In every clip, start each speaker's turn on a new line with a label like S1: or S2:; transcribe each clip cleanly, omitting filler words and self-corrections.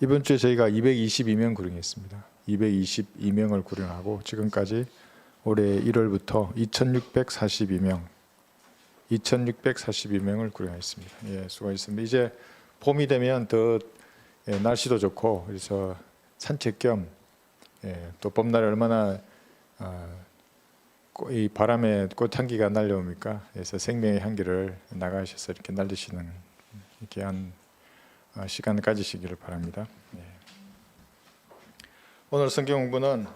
S1: 이번 주에 저희가 222명 구령했습니다. 222명을 구령하고 지금까지 올해 1월부터 2,642명을 구령했습니다. 예, 수고하셨습니다. 이제 봄이 되면 더 날씨도 좋고 그래서 산책 겸 또 봄날에 얼마나 이 바람에 꽃향기가 날려옵니까? 그래서 생명의 향기를 나가셔서 이렇게 날리시는 이렇게 한 시간을 가지시기를 바랍니다. 오늘 성경 공부는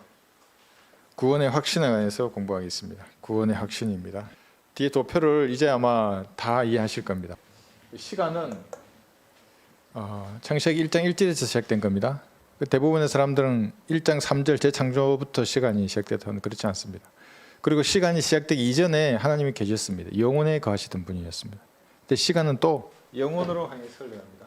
S1: 구원의 확신에 관해서 공부하겠습니다. 구원의 확신입니다. 뒤에 도표를 이제 아마 다 이해하실 겁니다. 시간은 창세기 1장 1절에서 시작된 겁니다. 대부분의 사람들은 1장 3절 재창조부터 시간이 시작됐다는 그렇지 않습니다. 그리고 시간이 시작되기 이전에 하나님이 계셨습니다. 영원에 거하시던 분이었습니다. 근데 시간은 또 영원으로 향해서 흘러갑니다.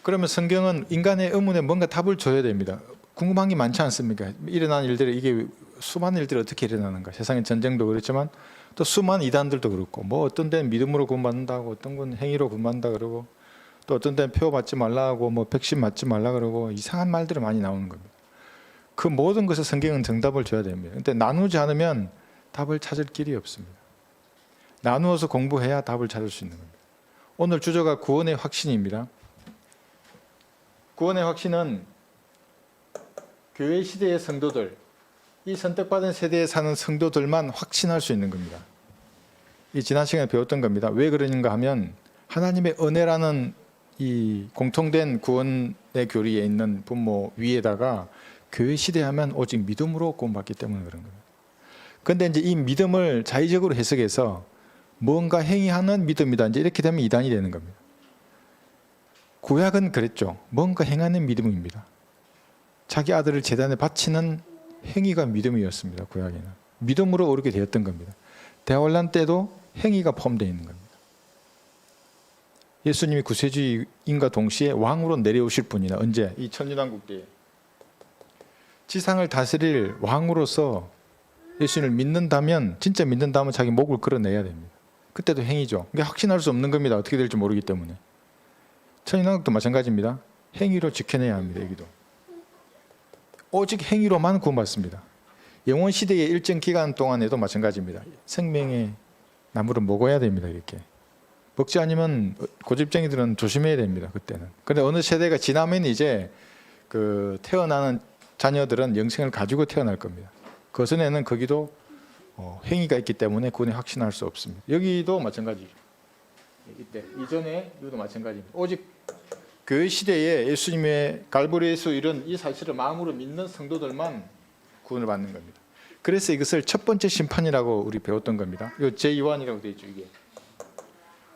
S1: 그러면 성경은 인간의 의문에 뭔가 답을 줘야 됩니다. 궁금한 게 많지 않습니까? 일어난 일들이 이게 수많은 일들이 어떻게 일어나는가? 세상의 전쟁도 그렇지만 또 수많은 이단들도 그렇고 뭐 어떤 데는 믿음으로 구원받는다고 어떤 건 행위로 구원받는다 그러고 또 어떤 데는 표 맞지 말라고 뭐 백신 맞지 말라 그러고 이상한 말들이 많이 나오는 겁니다. 그 모든 것에 성경은 정답을 줘야 됩니다. 근데 나누지 않으면 답을 찾을 길이 없습니다. 나누어서 공부해야 답을 찾을 수 있는 겁니다. 오늘 주제가 구원의 확신입니다. 구원의 확신은 교회 시대의 성도들, 이 선택받은 세대에 사는 성도들만 확신할 수 있는 겁니다. 이 지난 시간에 배웠던 겁니다. 왜 그러는가 하면 하나님의 은혜라는 이 공통된 구원의 교리에 있는 분모 위에다가 교회 시대 하면 오직 믿음으로 구원받기 때문에 그런 겁니다. 그런데 이제 이 믿음을 자의적으로 해석해서 뭔가 행위하는 믿음이다. 이제 이렇게 되면 이단이 되는 겁니다. 구약은 그랬죠. 뭔가 행하는 믿음입니다. 자기 아들을 제단에 바치는 행위가 믿음이었습니다. 구약에는 믿음으로 오르게 되었던 겁니다. 대환란 때도 행위가 포함되어 있는 겁니다. 예수님이 구세주인과 동시에 왕으로 내려오실 분이나 언제? 이 천년왕국 때에 지상을 다스릴 왕으로서 예수님을 믿는다면 진짜 믿는다면 자기 목을 끌어내야 됩니다. 그때도 행위죠. 그게 확신할 수 없는 겁니다. 어떻게 될지 모르기 때문에. 천년왕국도 마찬가지입니다. 행위로 지켜내야 합니다. 여기도. 오직 행위로만 구원받습니다. 영원 시대의 일정 기간 동안에도 마찬가지입니다. 생명의 나무를 먹어야 됩니다. 이렇게. 먹지 않으면 고집쟁이들은 조심해야 됩니다. 그때는. 그런데 어느 세대가 지나면 이제 그 태어나는 자녀들은 영생을 가지고 태어날 겁니다. 그 전에는 거기도 행위가 있기 때문에 구원에 확신할 수 없습니다. 여기도 마찬가지죠. 이때 이전에 이것도 마찬가지입니다. 오직 교회 시대에 예수님의 갈보리에서 이룬 이 사실을 마음으로 믿는 성도들만 구원을 받는 겁니다. 그래서 이것을 첫 번째 심판이라고 우리 배웠던 겁니다. 이거 제2환이라고 되어 있죠. 이게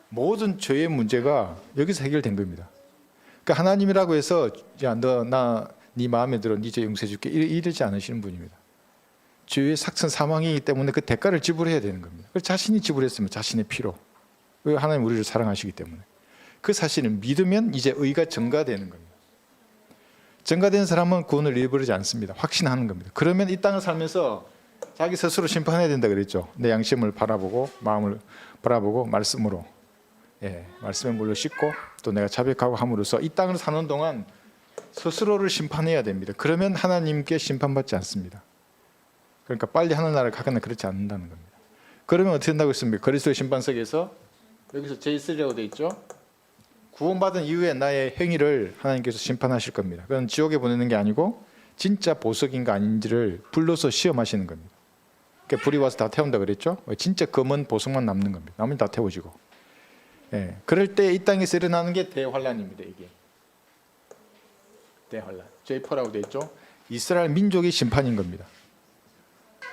S1: 모든 죄의 문제가 여기서 해결된 겁니다. 그러니까 하나님이라고 해서 야, 네 마음에 들어 네 죄 용서해 줄게 이러지 않으시는 분입니다. 죄의 삭선 사망이기 때문에 그 대가를 지불해야 되는 겁니다. 그래서 자신이 지불했으면 자신의 피로. 왜 하나님 우리를 사랑하시기 때문에. 그 사실을 믿으면 이제 의가 증가되는 겁니다. 증가된 사람은 구원을 잃어버리지 않습니다. 확신하는 겁니다. 그러면 이 땅을 살면서 자기 스스로 심판해야 된다 그랬죠. 내 양심을 바라보고 마음을 바라보고 말씀으로 말씀의 물로 씻고 또 내가 자백하고 함으로써 이 땅을 사는 동안 스스로를 심판해야 됩니다. 그러면 하나님께 심판받지 않습니다. 그러니까 빨리 하늘나라를 가거나 그렇지 않는다는 겁니다. 그러면 어떻게 된다고 했습니까? 그리스도의 심판석에서 여기서 제1이라고 되어 있죠. 구원받은 이후에 나의 행위를 하나님께서 심판하실 겁니다. 그건 지옥에 보내는 게 아니고 진짜 보석인가 아닌지를 불러서 시험하시는 겁니다. 그러니까 불이 와서 다 태운다 그랬죠. 진짜 검은 보석만 남는 겁니다. 나머지 다 태워지고. 그럴 때 이 땅에서 일어나는 게 대환란입니다. 이게 대환란. J4라고 되어 있죠. 이스라엘 민족의 심판인 겁니다.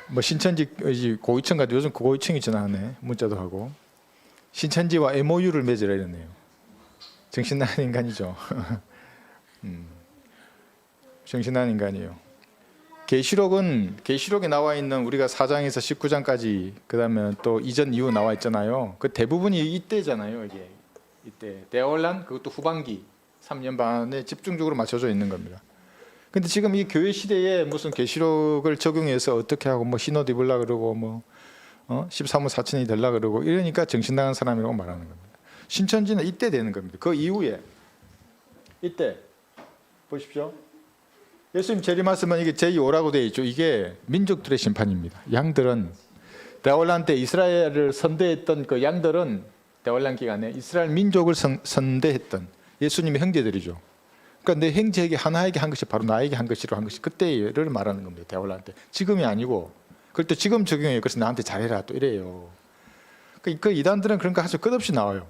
S1: 뭐 신천지 고위층과 요즘 고위층이 전화하네. 문자도 하고 신천지와 MOU를 맺으라 이러네요. 정신 나간 인간이죠. 정신 나간 인간이에요. 계시록에 나와 있는 우리가 4장에서 19장까지 그다음에 또 이전 이후 나와 있잖아요. 그 대부분이 이때잖아요. 이게 이때 대환란 그것도 후반기 3년 반에 집중적으로 맞춰져 있는 겁니다. 근데 지금 이 교회 시대에 무슨 계시록을 적용해서 어떻게 하고 뭐 흰옷 입으려 그러고 뭐 13호 사천이 되려 그러고 이러니까 정신 나간 사람이라고 말하는 겁니다. 신천지는 이때 되는 겁니다. 그 이후에 이때 보십시오. 예수님 재림하시면 이게 제2오라고 되어 있죠. 이게 민족들의 심판입니다. 양들은 대환란 때 이스라엘을 선대했던 그 양들은 대환란 기간에 이스라엘 민족을 선대했던 예수님의 형제들이죠. 그러니까 내 형제에게 하나에게 한 것이 바로 나에게 한 것이로 한 것이 그때를 말하는 겁니다. 대환란 때. 지금이 아니고 그걸 또 지금 적용해요. 그래서 나한테 잘해라 또 이래요. 그 이단들은 그런 거 아주 끝없이 나와요.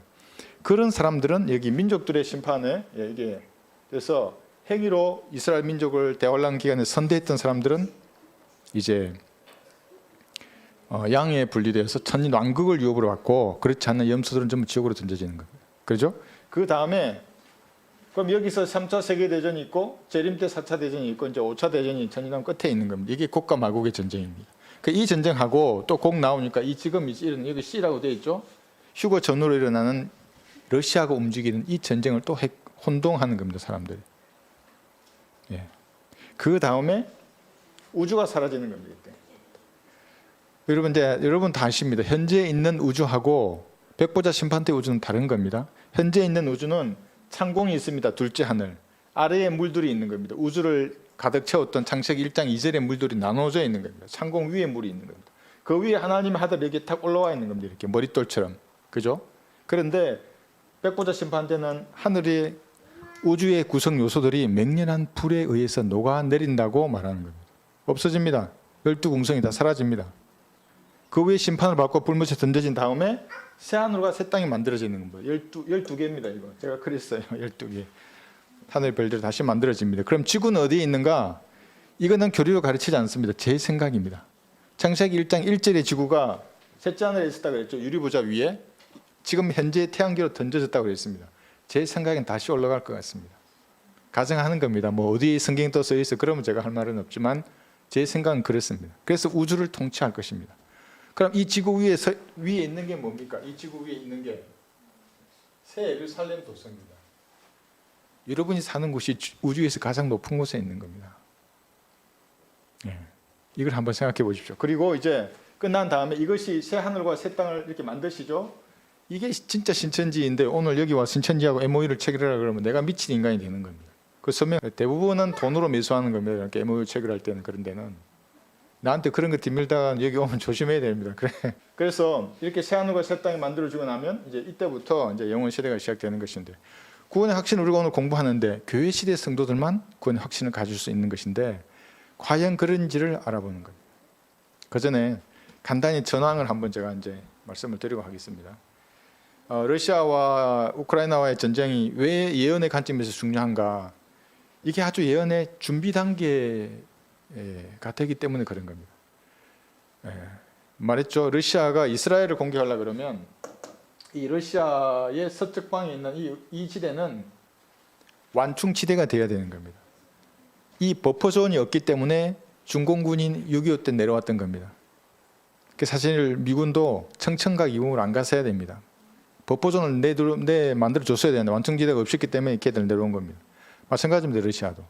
S1: 그런 사람들은 여기 민족들의 심판에 이게 그래서 행위로 이스라엘 민족을 대환란 기간에 선대했던 사람들은 이제 양에 분리되어서 천인 왕국을 유업으로 받고 그렇지 않는 염소들은 전부 지옥으로 던져지는 겁니다. 그렇죠? 그 다음에 그럼 여기서 3차 세계대전이 있고 재림 때 4차 대전이 있고 이제 5차 대전이 천인왕 끝에 있는 겁니다. 이게 국가 말국의 전쟁입니다. 이 전쟁하고 또 꼭 나오니까 이 지금 이런 여기 C라고 되어 있죠. 휴거 전후로 일어나는 러시아가 움직이는 이 전쟁을 또 혼동하는 겁니다. 사람들이. 예. 그 다음에 우주가 사라지는 겁니다. 이때. 여러분 다 아십니다. 현재 있는 우주하고 백보자 심판 때 우주는 다른 겁니다. 현재 있는 우주는 창공이 있습니다. 둘째 하늘. 아래에 물들이 있는 겁니다. 우주를 가득 채웠던 창세기 1장 2절의 물들이 나눠져 있는 겁니다. 창공 위에 물이 있는 겁니다. 그 위에 하나님의 하늘 여기 탁 올라와 있는 겁니다. 이렇게 머릿돌처럼. 그죠? 그런데 백보자 심판 때는 하늘이 우주의 구성 요소들이 맹렬한 불에 의해서 녹아내린다고 말하는 겁니다. 없어집니다. 12궁성이 다 사라집니다. 그 위에 심판을 받고 불못에 던져진 다음에 새 하늘과 새 땅이 만들어지는 겁니다. 12개입니다. 이거 제가 그랬어요. 12개. 하늘 별들이 다시 만들어집니다. 그럼 지구는 어디에 있는가? 이거는 교리로 가르치지 않습니다. 제 생각입니다. 창세기 1장 1절의 지구가 셋째 하늘에 있었다고 그랬죠. 유리보자 위에. 지금 현재 태양계로 던져졌다고 그랬습니다. 제 생각엔 다시 올라갈 것 같습니다. 가정하는 겁니다. 뭐 어디에 성경에 또 써 있어 그러면 제가 할 말은 없지만 제 생각은 그렇습니다. 그래서 우주를 통치할 것입니다. 그럼 이 지구 위에 있는 게 뭡니까? 이 지구 위에 있는 게 새 예루살렘 도성입니다. 여러분이 사는 곳이 우주에서 가장 높은 곳에 있는 겁니다. 예. 이걸 한번 생각해 보십시오. 그리고 이제 끝난 다음에 이것이 새 하늘과 새 땅을 이렇게 만드시죠. 이게 진짜 신천지인데 오늘 여기 와 신천지하고 MOU를 체결하라 그러면 내가 미친 인간이 되는 겁니다. 그 서명 대부분은 돈으로 매수하는 겁니다. 이렇게 MOU 체결할 때는 그런 데는 나한테 그런 거 뒷밀다가 여기 오면 조심해야 됩니다. 그래서 이렇게 새 하늘과 새 땅이 만들어지고 나면 이제 이때부터 이제 영원 시대가 시작되는 것인데 구원의 확신을 우리가 오늘 공부하는데 교회 시대 성도들만 구원의 확신을 가질 수 있는 것인데 과연 그런지를 알아보는 겁니다. 그 전에 간단히 전황을 한번 제가 이제 말씀을 드리고 하겠습니다. 러시아와 우크라이나와의 전쟁이 왜 예언의 관점에서 중요한가? 이게 아주 예언의 준비 단계가 되기 때문에 그런 겁니다. 말했죠. 러시아가 이스라엘을 공격하려고 그러면 이 러시아의 서쪽 방에 있는 이 지대는 완충지대가 되어야 되는 겁니다. 이 버퍼존이 없기 때문에 중공군인 6.25 때 내려왔던 겁니다. 사실 미군도 청천각 이후로 안 갔어야 됩니다. 버퍼존을 만들어줬어야 되는데 완충지대가 없었기 때문에 걔들 내려온 겁니다. 마찬가지입니다. 러시아도.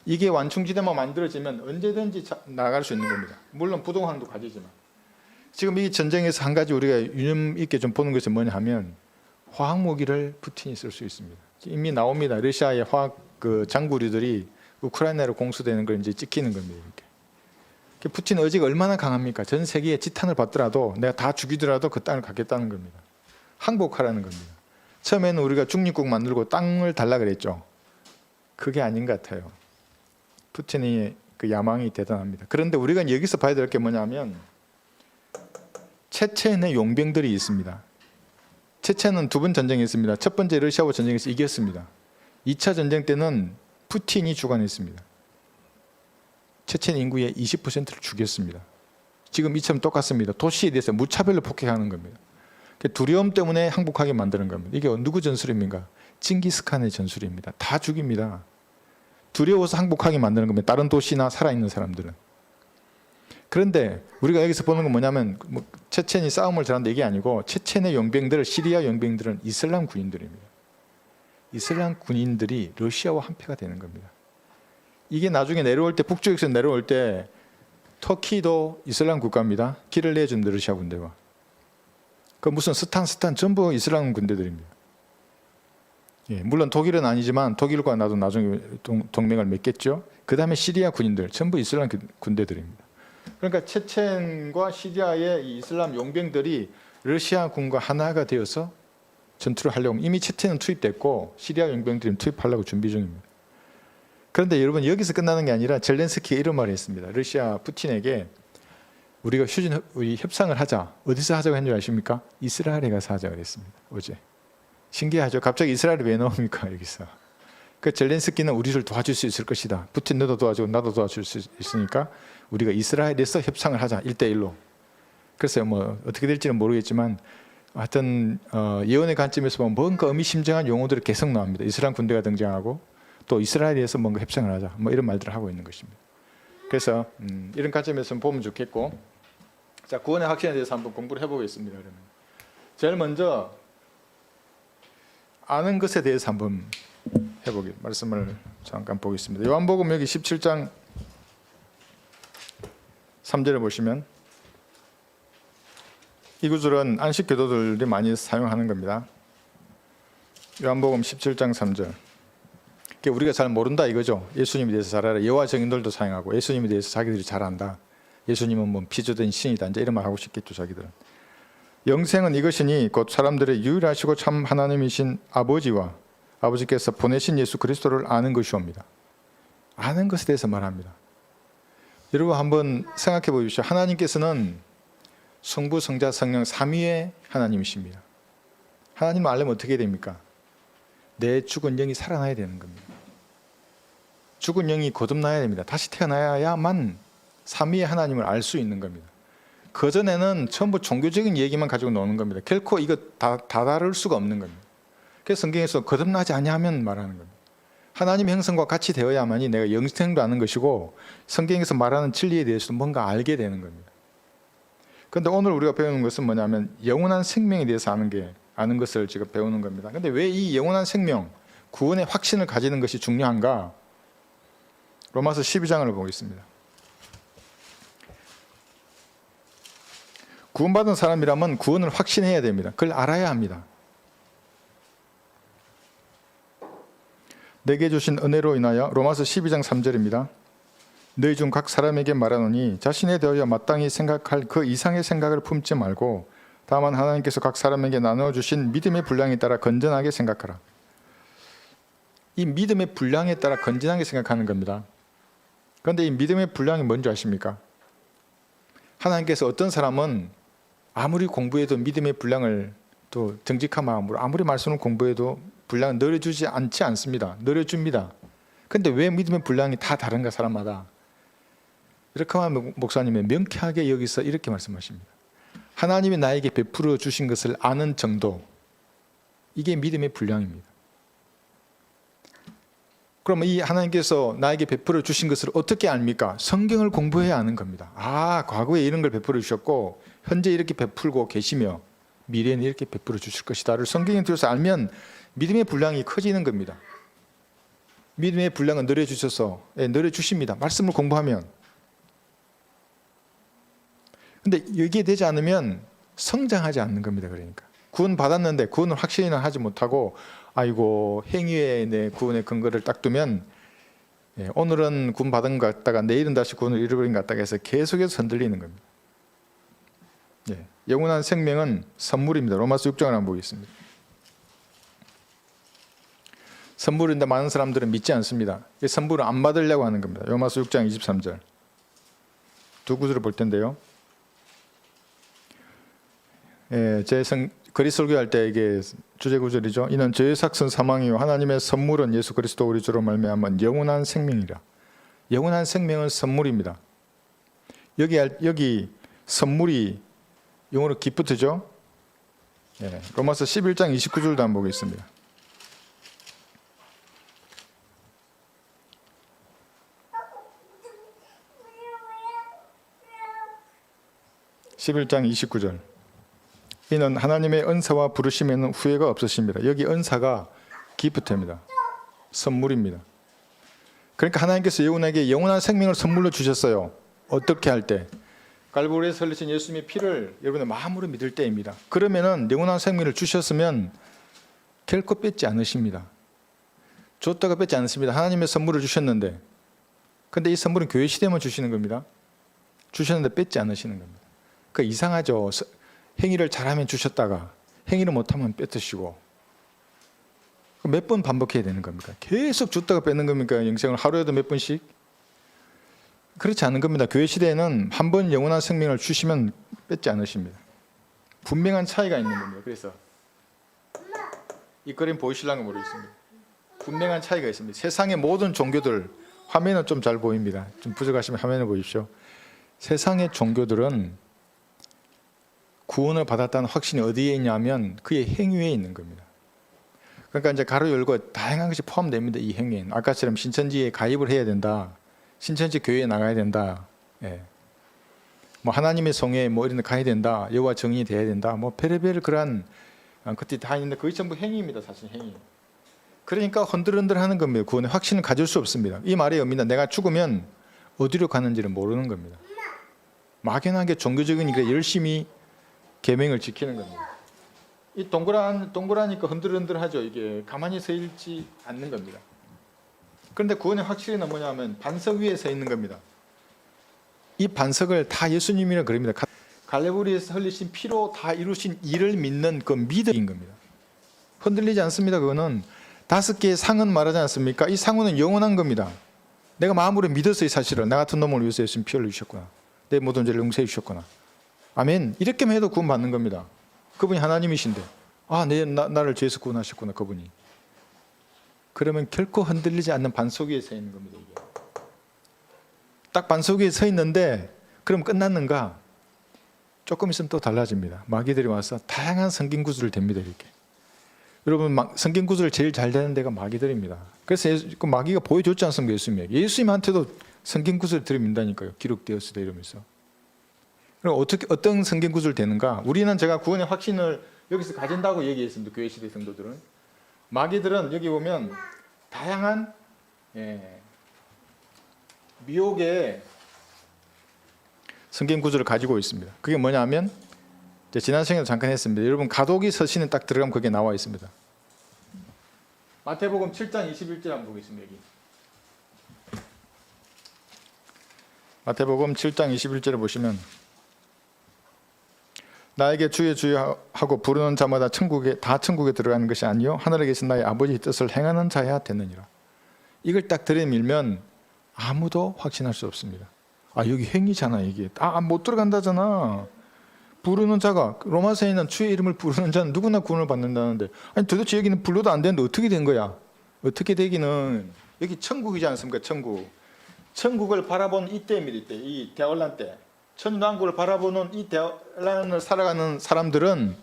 S1: 이게 완충지대만 만들어지면 언제든지 나갈 수 있는 겁니다. 물론 부동산도 가지지만. 지금 이 전쟁에서 한 가지 우리가 유념 있게 좀 보는 것이 뭐냐 하면 화학무기를 푸틴이 쓸 수 있습니다. 이미 나옵니다. 러시아의 화학 장구류들이 우크라이나로 공수되는 걸 이제 찍히는 겁니다. 이렇게. 푸틴 의지가 얼마나 강합니까? 전 세계에 지탄을 받더라도 내가 다 죽이더라도 그 땅을 갖겠다는 겁니다. 항복하라는 겁니다. 처음에는 우리가 중립국 만들고 땅을 달라 그랬죠. 그게 아닌 것 같아요. 푸틴의 그 야망이 대단합니다. 그런데 우리가 여기서 봐야 될 게 뭐냐면 체첸의 용병들이 있습니다. 체첸은 두 번 전쟁했습니다. 첫 번째 러시아와 전쟁에서 이겼습니다. 2차 전쟁 때는 푸틴이 주관했습니다. 체첸 인구의 20%를 죽였습니다. 지금 이처럼 똑같습니다. 도시에 대해서 무차별로 폭행하는 겁니다. 두려움 때문에 항복하게 만드는 겁니다. 이게 누구 전술입니까? 징기스칸의 전술입니다. 다 죽입니다. 두려워서 항복하게 만드는 겁니다. 다른 도시나 살아있는 사람들은. 그런데 우리가 여기서 보는 건 뭐냐면 체첸이 싸움을 잘한다 이게 아니고 체첸의 용병들, 시리아 용병들은 이슬람 군인들입니다. 이슬람 군인들이 러시아와 한패가 되는 겁니다. 이게 나중에 내려올 때 북쪽에서 내려올 때 터키도 이슬람 국가입니다. 길을 내준 러시아 군대가. 그 무슨 스탄 전부 이슬람 군대들입니다. 예, 물론 독일은 아니지만 독일과 나도 나중에 동맹을 맺겠죠. 그 다음에 시리아 군인들 전부 이슬람 군대들입니다. 그러니까 체첸과 시리아의 이 이슬람 용병들이 러시아 군과 하나가 되어서 전투를 하려고 이미 체첸은 투입됐고 시리아 용병들이 투입하려고 준비 중입니다. 그런데 여러분 여기서 끝나는 게 아니라 젤렌스키가 이런 말을 했습니다. 러시아 푸틴에게 우리가 우리 협상을 하자. 어디서 하자고 했는지 아십니까? 이스라엘에 가서 하자고 그랬습니다. 어제. 신기하죠. 갑자기 이스라엘이 왜 나옵니까 여기서. 그 젤렌스키는 우리를 도와줄 수 있을 것이다. 푸틴 너도 도와주고 나도 도와줄 수 있으니까 우리가 이스라엘에서 협상을 하자. 1대1로. 글쎄요 뭐 어떻게 될지는 모르겠지만 하여튼 예언의 관점에서 보면 뭔가 의미심장한 용어들이 계속 나옵니다. 이스라엘 군대가 등장하고 또 이스라엘에서 뭔가 협상을 하자. 뭐 이런 말들을 하고 있는 것입니다. 그래서 이런 관점에서 보면 좋겠고, 자 구원의 확신에 대해서 한번 공부를 해보겠습니다. 그러면 제일 먼저 아는 것에 대해서 한번 말씀을 잠깐 보겠습니다. 요한복음 여기 17장 3절을 보시면 이 구절은 안식 교도들이 많이 사용하는 겁니다. 요한복음 17장 3절. 우리가 잘 모른다 이거죠. 예수님에 대해서 잘 알아. 여호와 증인들도 사용하고 예수님에 대해서 자기들이 잘 안다. 예수님은 뭐 피조된 신이다. 이제 이런 말 하고 싶겠죠 자기들은. 영생은 이것이니 곧 사람들의 유일하시고 참 하나님이신 아버지와 아버지께서 보내신 예수 그리스도를 아는 것이옵니다. 아는 것에 대해서 말합니다. 여러분 한번 생각해 보십시오. 하나님께서는 성부, 성자, 성령 삼위의 하나님이십니다. 하나님을 알려면 어떻게 됩니까? 내 죽은 영이 살아나야 되는 겁니다. 죽은 영이 거듭나야 됩니다. 다시 태어나야만 삼위의 하나님을 알 수 있는 겁니다. 그전에는 전부 종교적인 얘기만 가지고 노는 겁니다. 결코 이거 다 다룰 수가 없는 겁니다. 그래서 성경에서 거듭나지 아니하면 말하는 겁니다. 하나님의 형성과 같이 되어야만이 내가 영생도 아는 것이고 성경에서 말하는 진리에 대해서도 뭔가 알게 되는 겁니다. 그런데 오늘 우리가 배우는 것은 뭐냐면 영원한 생명에 대해서 아는 것을 지금 배우는 겁니다. 그런데 왜 이 영원한 생명, 구원의 확신을 가지는 것이 중요한가? 로마서 12장을 보겠습니다. 구원받은 사람이라면 구원을 확신해야 됩니다. 그걸 알아야 합니다. 내게 주신 은혜로 인하여 로마서 12장 3절입니다. 너희 중 각 사람에게 말하노니 자신에 대하여 마땅히 생각할 그 이상의 생각을 품지 말고 다만 하나님께서 각 사람에게 나눠주신 믿음의 분량에 따라 건전하게 생각하라. 이 믿음의 분량에 따라 건전하게 생각하는 겁니다. 그런데 이 믿음의 분량이 뭔지 아십니까? 하나님께서 어떤 사람은 아무리 공부해도 믿음의 분량을 또 정직한 마음으로 아무리 말씀을 공부해도 분량을 늘어주지 않지 않습니다. 늘어줍니다. 그런데 왜 믿음의 분량이 다 다른가 사람마다? 이렇게 하면 목사님이 명쾌하게 여기서 이렇게 말씀하십니다. 하나님이 나에게 베풀어 주신 것을 아는 정도, 이게 믿음의 분량입니다. 그러면 이 하나님께서 나에게 베풀어 주신 것을 어떻게 압니까? 성경을 공부해야 아는 겁니다. 아, 과거에 이런 걸 베풀어 주셨고 현재 이렇게 베풀고 계시며 미래에는 이렇게 베풀어 주실 것이다를 성경에 들어서 알면 믿음의 분량이 커지는 겁니다. 믿음의 분량은 늘어주셔서 늘어주십니다. 말씀을 공부하면. 근데 이게 되지 않으면 성장하지 않는 겁니다. 그러니까 구원 받았는데 구원을 확신이나 하지 못하고 아이고 행위에 내 구원의 근거를 딱 두면 오늘은 구원 받은 것 같다가 내일은 다시 구원을 잃어버린 것 같다가 해서 계속해서 흔들리는 겁니다. 영원한 생명은 선물입니다. 로마서 6장을 한번 보겠습니다. 선물인데 많은 사람들은 믿지 않습니다. 이 선물을 안 받으려고 하는 겁니다. 로마서 6장 23절 두 구절을 볼 텐데요. 제 그리스 설교할 때 이게 주제 구절이죠. 이는 죄의 삭은 사망이요 하나님의 선물은 예수 그리스도 우리 주로 말미암은 영원한 생명이라. 영원한 생명은 선물입니다. 여기 선물이 영어로 기프트죠. 로마서 11장 29절도 한번 보겠습니다. 11장 29절. 이는 하나님의 은사와 부르심에는 후회가 없으십니다. 여기 은사가 기프트입니다. 선물입니다. 그러니까 하나님께서 여러분에게 영원한 생명을 선물로 주셨어요. 어떻게 할 때? 갈보리에서 흘리신 예수님의 피를 여러분의 마음으로 믿을 때입니다. 그러면은 영원한 생명을 주셨으면 결코 뺏지 않으십니다. 줬다가 뺏지 않습니다. 하나님의 선물을 주셨는데, 근데 이 선물은 교회 시대만 주시는 겁니다. 주셨는데 뺏지 않으시는 겁니다. 그 이상하죠. 행위를 잘하면 주셨다가 행위를 못하면 뺏으시고, 몇 번 반복해야 되는 겁니까? 계속 줬다가 뺏는 겁니까? 영생을 하루에도 몇 번씩? 그렇지 않은 겁니다. 교회 시대에는 한 번 영원한 생명을 주시면 뺏지 않으십니다. 분명한 차이가 있는 겁니다. 그래서 이 그림 보이실랑가 모르겠습니다. 분명한 차이가 있습니다. 세상의 모든 종교들, 화면은 좀 잘 보입니다. 좀 부족하시면 화면을 보십시오. 세상의 종교들은 구원을 받았다는 확신이 어디에 있냐면 그의 행위에 있는 겁니다. 그러니까 이제 가로 열고 다양한 것이 포함됩니다. 이 행위는 아까처럼 신천지에 가입을 해야 된다, 신천지 교회에 나가야 된다, 예. 뭐 하나님의 성에 뭐 이런 데 가야 된다, 여호와 증인이 돼야 된다, 뭐 별의별 그런 것들이 다 있는데 그게 전부 행위입니다. 사실 행위. 그러니까 흔들흔들하는 겁니다. 구원의 확신을 가질 수 없습니다. 이 말의 의미는 내가 죽으면 어디로 가는지를 모르는 겁니다. 막연하게 종교적인 일에 열심히 계명을 지키는 겁니다. 이 동그라니까 흔들흔들하죠. 이게 가만히 서 있지 않는 겁니다. 그런데 구원의 확실히는 뭐냐면 반석 위에 서 있는 겁니다. 이 반석을 다 예수님이라 그럽니다. 갈레보리에서 흘리신 피로 다 이루신 일을 믿는 그 믿음인 겁니다. 흔들리지 않습니다. 그거는 5개의 상은 말하지 않습니까? 이 상은 영원한 겁니다. 내가 마음으로 믿어서 이 사실을 나 같은 놈을 위해서 예수님 피 흘리셨구나, 내 모든 죄를 용서해 주셨구나, 아멘, 이렇게만 해도 구원 받는 겁니다. 그분이 하나님이신데 나를 죄에서 구원하셨구나, 그분이. 그러면 결코 흔들리지 않는 반석 위에 서 있는 겁니다. 이게. 딱 반석 위에 서 있는데 그럼 끝났는가? 조금 있으면 또 달라집니다. 마귀들이 와서 다양한 성경 구절을 댑니다. 이렇게. 여러분, 성경 구절을 제일 잘 되는 데가 마귀들입니다. 그래서 그 마귀가 보여줬지 않습니까? 예수님에게. 예수님한테도 성경 구절을 들이민다니까요. 기록되었으되 이러면서. 그럼 어떤 성경 구절 되는가? 우리는 제가 구원의 확신을 여기서 가진다고 얘기했습니다. 교회 시대 성도들은. 마귀들은 여기 보면 다양한 미혹의 성경 구절을 가지고 있습니다. 그게 뭐냐면 지난 시간에 잠깐 했습니다. 여러분, 가독이 서신에 딱 들어가면 그게 나와 있습니다. 마태복음 7장 21절 한번 보겠습니다. 여기. 마태복음 7장 21절을 보시면 나에게 주여 주여 하고 부르는 자마다 천국에 들어가는 것이 아니요 하늘에 계신 나의 아버지의 뜻을 행하는 자야 되느니라. 이걸 딱 들이밀면 아무도 확신할 수 없습니다. 여기 행위잖아. 이게 못 들어간다잖아. 부르는 자가, 로마서에 있는 주의 이름을 부르는 자는 누구나 구원을 받는다는데, 아니 도대체 여기는 불러도 안 되는데 어떻게 된 거야? 어떻게 되기는, 여기 천국이지 않습니까? 천국을 바라본 이때입니다. 이때, 이 대환란 때 천당국을 바라보는 이 대환란을 살아가는 사람들은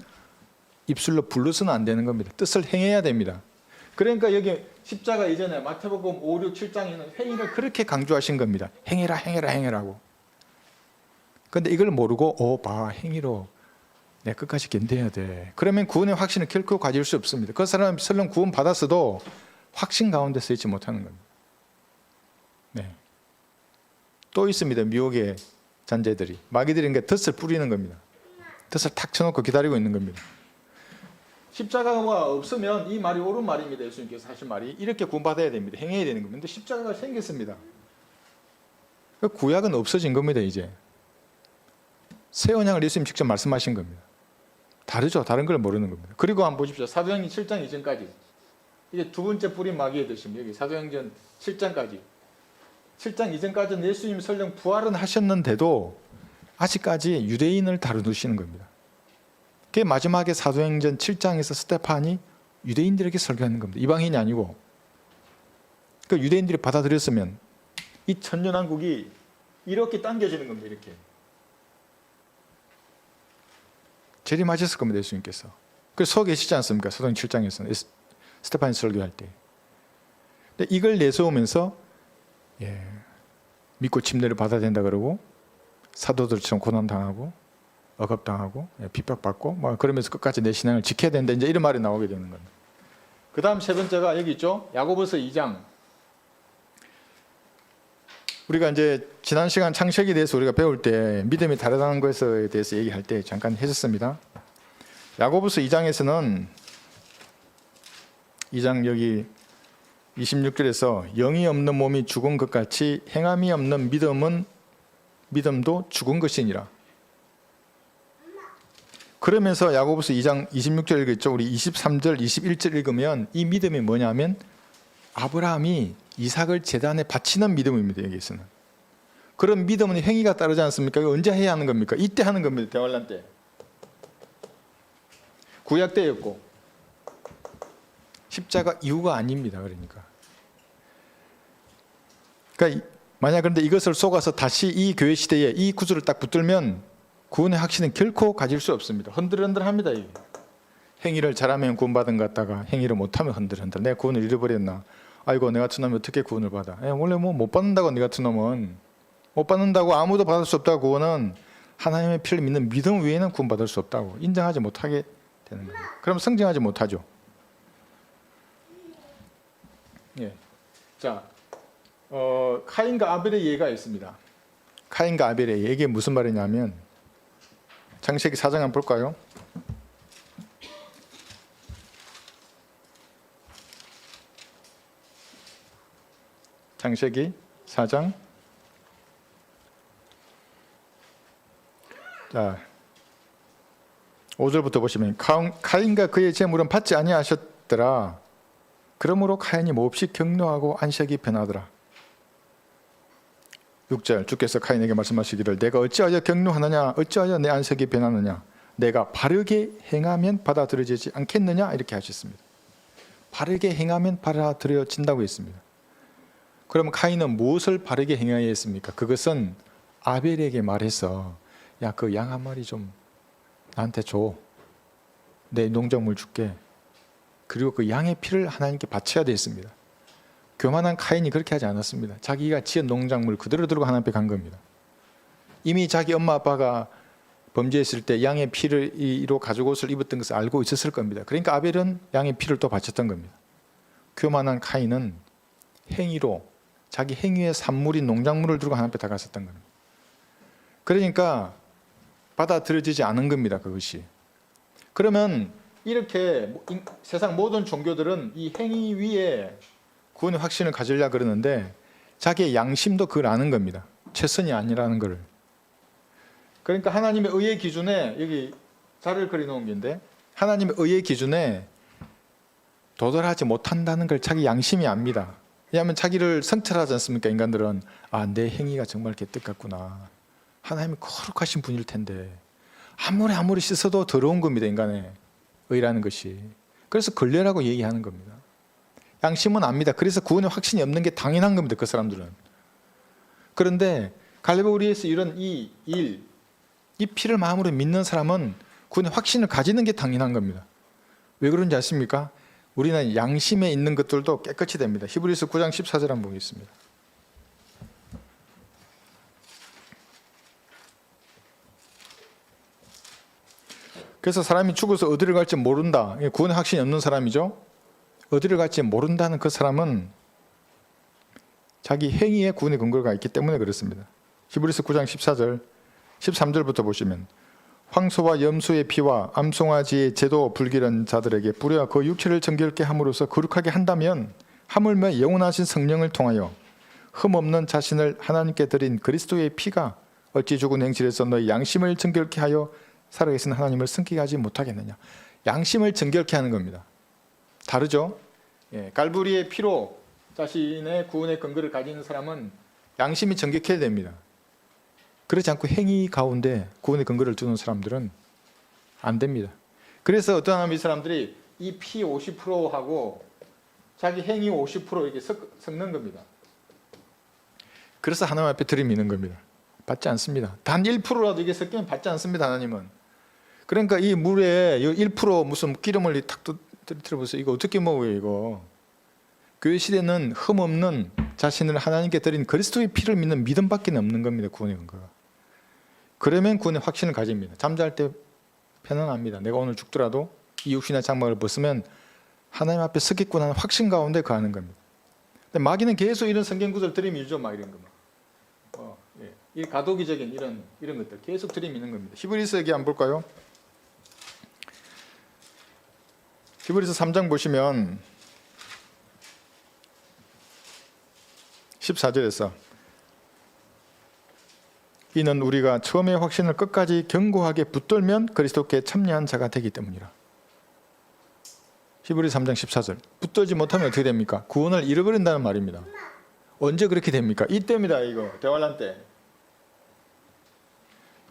S1: 입술로 불러서는 안 되는 겁니다. 뜻을 행해야 됩니다. 그러니까 여기 십자가 이전에 마태복음 5, 6, 7장에는 행위를 그렇게 강조하신 겁니다. 행해라 행해라 행해라고. 그런데 이걸 모르고 행위로 내 끝까지 견뎌야 돼. 그러면 구원의 확신을 결코 가질 수 없습니다. 그 사람은 설령 구원 받았어도 확신 가운데 서 있지 못하는 겁니다. 네. 또 있습니다. 미혹의 잔재들이. 마귀들이 덫을 뿌리는 겁니다. 덫을 탁 쳐놓고 기다리고 있는 겁니다. 십자가가 없으면 이 말이 옳은 말입니다. 예수님께서 하신 말이 이렇게 구원받아야 됩니다. 행해야 되는 겁니다. 그런데 십자가가 생겼습니다. 구약은 없어진 겁니다. 이제 새 언약을 예수님 직접 말씀하신 겁니다. 다르죠. 다른 걸 모르는 겁니다. 그리고 한번 보십시오. 사도행전 7장 이전까지 이게 두 번째 뿌린 마귀의 덫입니다. 여기 사도행전 7장까지 7장 이전까지는 예수님 설령 부활은 하셨는데도 아직까지 유대인을 다루시는 겁니다. 그게 마지막에 사도행전 7장에서 스테판이 유대인들에게 설교하는 겁니다. 이방인이 아니고. 그 유대인들이 받아들였으면 이 천년왕국이 이렇게 당겨지는 겁니다. 이렇게. 재림하셨을 겁니다. 예수님께서. 그래서 서 계시지 않습니까? 사도행전 7장에서는 스테판이 설교할 때. 근데 이걸 내세우면서 믿고 침례를 받아야 된다 그러고 사도들처럼 고난당하고 억압당하고 핍박받고 그러면서 끝까지 내 신앙을 지켜야 된다. 이제 이런 말이 나오게 되는 겁니다. 그 다음 세 번째가 여기 있죠. 야고보서 2장. 우리가 이제 지난 시간 창세기에 대해서 우리가 배울 때 믿음이 다르다는 것에 대해서 얘기할 때 잠깐 했었습니다. 야고보서 2장에서는 2장 여기 26절에서 영이 없는 몸이 죽은 것 같이 행함이 없는 믿음도 죽은 것이니라. 그러면서 야고보서 2장 26절 읽었죠. 우리 23절 21절 읽으면 이 믿음이 뭐냐면 아브라함이 이삭을 제단에 바치는 믿음입니다. 여기서는. 그런 믿음은 행위가 따르지 않습니까? 이거 언제 해야 하는 겁니까? 이때 하는 겁니다. 대환란 때. 구약 때였고 십자가 이후가 아닙니다. 그러니까 만약 그런데 이것을 속아서 다시 이 교회 시대에 이 구조를 딱 붙들면 구원의 확신은 결코 가질 수 없습니다. 흔들흔들합니다. 이게. 행위를 잘하면 구원받은 것 같다가 행위를 못하면 흔들흔들. 내가 구원을 잃어버렸나? 아이고 내 같은 놈이 어떻게 구원을 받아? 원래 뭐 못 받는다고 네 같은 놈은 못 받는다고 아무도 받을 수 없다고 구원은 하나님의 피를 믿는 믿음 외에는 구원받을 수 없다고 인정하지 못하게 되는 거예요. 그럼 성장하지 못하죠. 예. 자, 카인과 아벨의 예가 있습니다. 카인과 아벨의 예. 이게 무슨 말이냐면 창세기 4장 한번 볼까요? 창세기 4장 자 5절부터 보시면 카인과 그의 재물은 받지 아니하셨더라. 그러므로 카인이 몹시 격노하고 안색이 변하더라. 6절 주께서 카인에게 말씀하시기를 내가 어찌하여 격노하느냐 어찌하여 내 안색이 변하느냐 내가 바르게 행하면 받아들여지지 않겠느냐 이렇게 하셨습니다. 바르게 행하면 받아들여진다고 했습니다. 그럼 카인은 무엇을 바르게 행해야 했습니까? 그것은 아벨에게 말해서 야, 그 양 한 마리 좀 나한테 줘. 내 농작물 줄게. 그리고 그 양의 피를 하나님께 바쳐야 됐습니다. 교만한 카인이 그렇게 하지 않았습니다. 자기가 지은 농작물 그대로 들고 하나님 앞에 간 겁니다. 이미 자기 엄마 아빠가 범죄했을 때 양의 피로 가죽 옷을 입었던 것을 알고 있었을 겁니다. 그러니까 아벨은 양의 피를 또 바쳤던 겁니다. 교만한 카인은 행위로 자기 행위의 산물인 농작물을 들고 하나님 앞에 다갔었던 겁니다. 그러니까 받아들여지지 않은 겁니다. 그것이. 그러면 이렇게 세상 모든 종교들은 이 행위 위에 구원의 확신을 가지려고 그러는데 자기의 양심도 그걸 아는 겁니다. 최선이 아니라는 것을. 그러니까 하나님의 의의 기준에 여기 자를 그려놓은 건데 하나님의 의의 기준에 도달하지 못한다는 걸 자기 양심이 압니다. 왜냐하면 자기를 성찰하지 않습니까? 인간들은 내 행위가 정말 개떡 같구나. 하나님이 거룩하신 분일 텐데 아무리 씻어도 더러운 겁니다. 인간의 의라는 것이. 그래서 걸레라고 얘기하는 겁니다. 양심은 압니다. 그래서 구원의 확신이 없는 게 당연한 겁니다. 그 사람들은. 그런데 갈보리에서 이런 이 피를 마음으로 믿는 사람은 구원의 확신을 가지는 게 당연한 겁니다. 왜 그런지 아십니까? 우리는 양심에 있는 것들도 깨끗이 됩니다. 히브리서 9장 14절 한번 보겠습니다. 그래서 사람이 죽어서 어디를 갈지 모른다. 구원의 확신이 없는 사람이죠. 어디를 갈지 모른다는 그 사람은 자기 행위에 구원의 근거가 있기 때문에 그렇습니다. 히브리서 9장 14절 13절부터 보시면 황소와 염소의 피와 암송아지의 제도 불기른 자들에게 뿌려 그 육체를 정결케 함으로써 거룩하게 한다면 하물며 영원하신 성령을 통하여 흠없는 자신을 하나님께 드린 그리스도의 피가 어찌 죽은 행실에서 너희 양심을 정결케 하여 살아계신 하나님을 승케 하지 못하겠느냐. 양심을 정결케 하는 겁니다. 다르죠? 갈보리의 피로 자신의 구원의 근거를 가지는 사람은 양심이 정결해야 됩니다. 그렇지 않고 행위 가운데 구원의 근거를 두는 사람들은 안 됩니다. 그래서 어떤 하나님 이 사람들이 이 피 50%하고 자기 행위 50% 이렇게 섞는 겁니다. 그래서 하나님 앞에 들이미는 겁니다. 받지 않습니다. 단 1%라도 이게 섞이면 받지 않습니다. 하나님은. 그러니까 이 물에 1% 무슨 기름을 탁 들어보세요. 이거 어떻게 먹어요 이거. 교회 시대는 흠없는 자신을 하나님께 드린 그리스도의 피를 믿는 믿음밖에 없는 겁니다. 구원의 근거가. 그러면 구원의 확신을 가집니다. 잠잘 때 편안합니다. 내가 오늘 죽더라도 이 육신의 장막을 벗으면 하나님 앞에 서겠구나 하는 확신 가운데 거하는 겁니다. 근데 마귀는 계속 이런 성경 구절을 들이밀죠. 막 이런 거. 이 가도기적인 이런 것들 계속 들이미는 겁니다. 히브리서 얘기 한번 볼까요? 히브리서 3장 보시면 14절에서 이는 우리가 처음의 확신을 끝까지 견고하게 붙들면 그리스도께 참여한 자가 되기 때문이라. 히브리서 3장 14절. 붙들지 못하면 어떻게 됩니까? 구원을 잃어버린다는 말입니다. 언제 그렇게 됩니까? 이때입니다. 이거 대환란 때.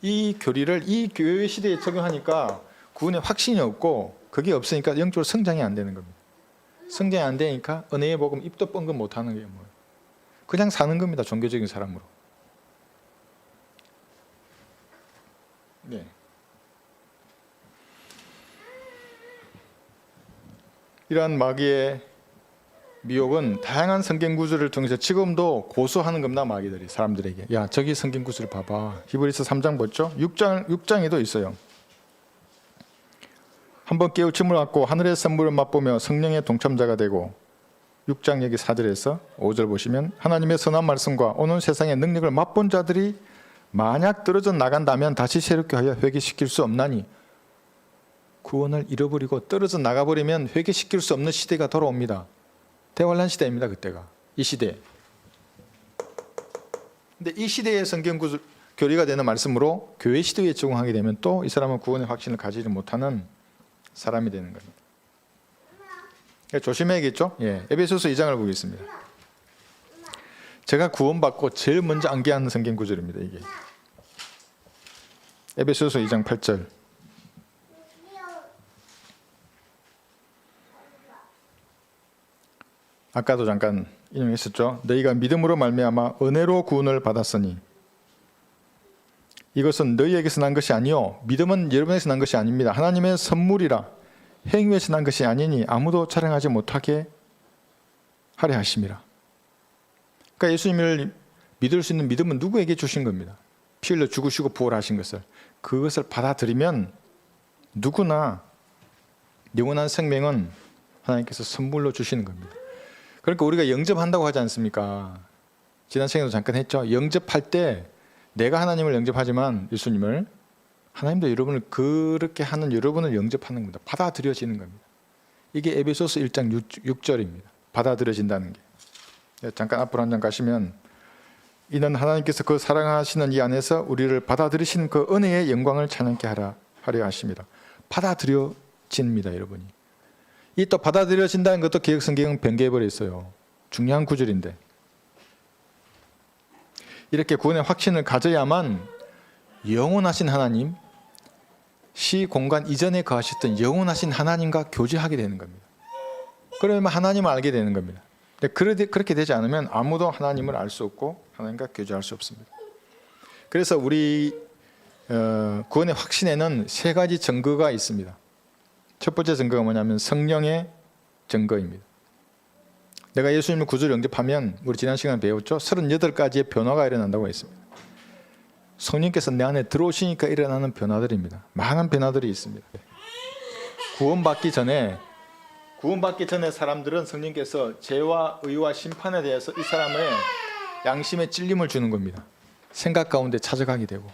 S1: 이 교리를 이 교회 시대에 적용하니까 구원의 확신이 없고 그게 없으니까 영적으로 성장이 안 되는 겁니다. 성장이 안 되니까 은혜의 복음 입도 뻥긋 못하는 게 뭐예요? 그냥 사는 겁니다. 종교적인 사람으로. 네. 이러한 마귀의 미혹은 다양한 성경 구절을 통해서 지금도 고소하는 겁니다. 마귀들이 사람들에게. 야, 저기 성경 구절을 봐봐. 히브리서 3장 봤죠? 6장에도 있어요. 한번 깨우침을 받고 하늘의 선물을 맛보며 성령의 동참자가 되고 6장 여기 4절에서 5절 보시면 하나님의 선한 말씀과 오는 세상의 능력을 맛본 자들이 만약 떨어져 나간다면 다시 새롭게 하여 회개시킬 수 없나니 구원을 잃어버리고 떨어져 나가버리면 회개시킬 수 없는 시대가 돌아옵니다. 대환란 시대입니다. 그때가. 이 시대. 근데 이 시대의 성경 교리가 되는 말씀으로 교회 시대에 적용하게 되면 또 이 사람은 구원의 확신을 가지지 못하는 사람이 되는 겁니다. 조심해야겠죠? 예, 에베소서 2장을 보겠습니다. 제가 구원받고 제일 먼저 암기하는 성경 구절입니다. 이게 에베소서 2장 8절. 아까도 잠깐 인용했었죠. 너희가 믿음으로 말미암아 은혜로 구원을 받았으니 이것은 너희에게서 난 것이 아니요 믿음은 여러분에게서 난 것이 아닙니다. 하나님의 선물이라 행위에서 난 것이 아니니 아무도 자랑하지 못하게 하려 하심이라. 그러니까 예수님을 믿을 수 있는 믿음은 누구에게 주신 겁니다. 피 흘려 죽으시고 부활하신 것을. 그것을 받아들이면 누구나 영원한 생명은 하나님께서 선물로 주시는 겁니다. 그러니까 우리가 영접한다고 하지 않습니까? 지난 시간에도 잠깐 했죠. 영접할 때 내가 하나님을 영접하지만 예수님을 하나님도 여러분을 그렇게 하는 여러분을 영접하는 겁니다. 받아들여지는 겁니다. 이게 에베소서 1장 6절입니다. 받아들여진다는 게. 잠깐 앞으로 한 장 가시면 이는 하나님께서 그 사랑하시는 이 안에서 우리를 받아들이신 그 은혜의 영광을 찬양케 하려 하십니다. 받아들여집니다. 여러분이. 이 또 받아들여진다는 것도 개역성경은 변개해버렸어요. 중요한 구절인데 이렇게 구원의 확신을 가져야만 영원하신 하나님, 시 공간 이전에 거하셨던 영원하신 하나님과 교제하게 되는 겁니다. 그러면 하나님을 알게 되는 겁니다. 그렇게 되지 않으면 아무도 하나님을 알 수 없고 하나님과 교제할 수 없습니다. 그래서 우리 구원의 확신에는 세 가지 증거가 있습니다. 첫 번째 증거가 뭐냐면 성령의 증거입니다. 내가 예수님을 구주로 영접하면 우리 지난 시간에 배웠죠. 38가지의 변화가 일어난다고 했습니다. 성령께서 내 안에 들어오시니까 일어나는 변화들입니다. 많은 변화들이 있습니다. 구원받기 전에 사람들은 성령께서 죄와 의와 심판에 대해서 이 사람의 양심에 찔림을 주는 겁니다. 생각 가운데 찾아가게 되고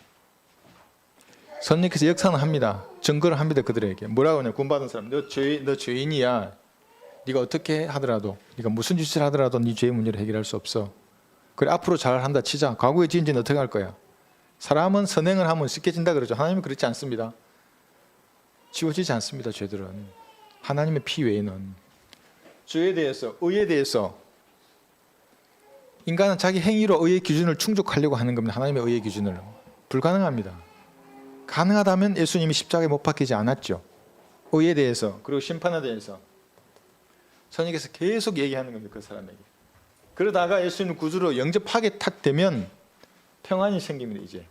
S1: 성령께서 역사는 합니다. 증거를 합니다. 그들에게 뭐라고 하냐. 구원받은 사람 너 죄인이야. 네가 어떻게 하더라도 네가 무슨 짓을 하더라도 네 죄의 문제를 해결할 수 없어. 그래 앞으로 잘한다 치자. 과거에 지은 죄는 어떻게 할 거야. 사람은 선행을 하면 쉽게 진다 그러죠. 하나님은 그렇지 않습니다. 지워지지 않습니다. 죄들은. 하나님의 피 외에는. 죄에 대해서 의에 대해서 인간은 자기 행위로 의의 기준을 충족하려고 하는 겁니다. 하나님의 의의 기준을. 불가능합니다. 가능하다면 예수님이 십자가에 못 박히지 않았죠. 의에 대해서 그리고 심판에 대해서 성령께서 계속 얘기하는 겁니다. 그 사람에게. 그러다가 예수님 구주로 영접하게 탁 되면 평안이 생깁니다. 이제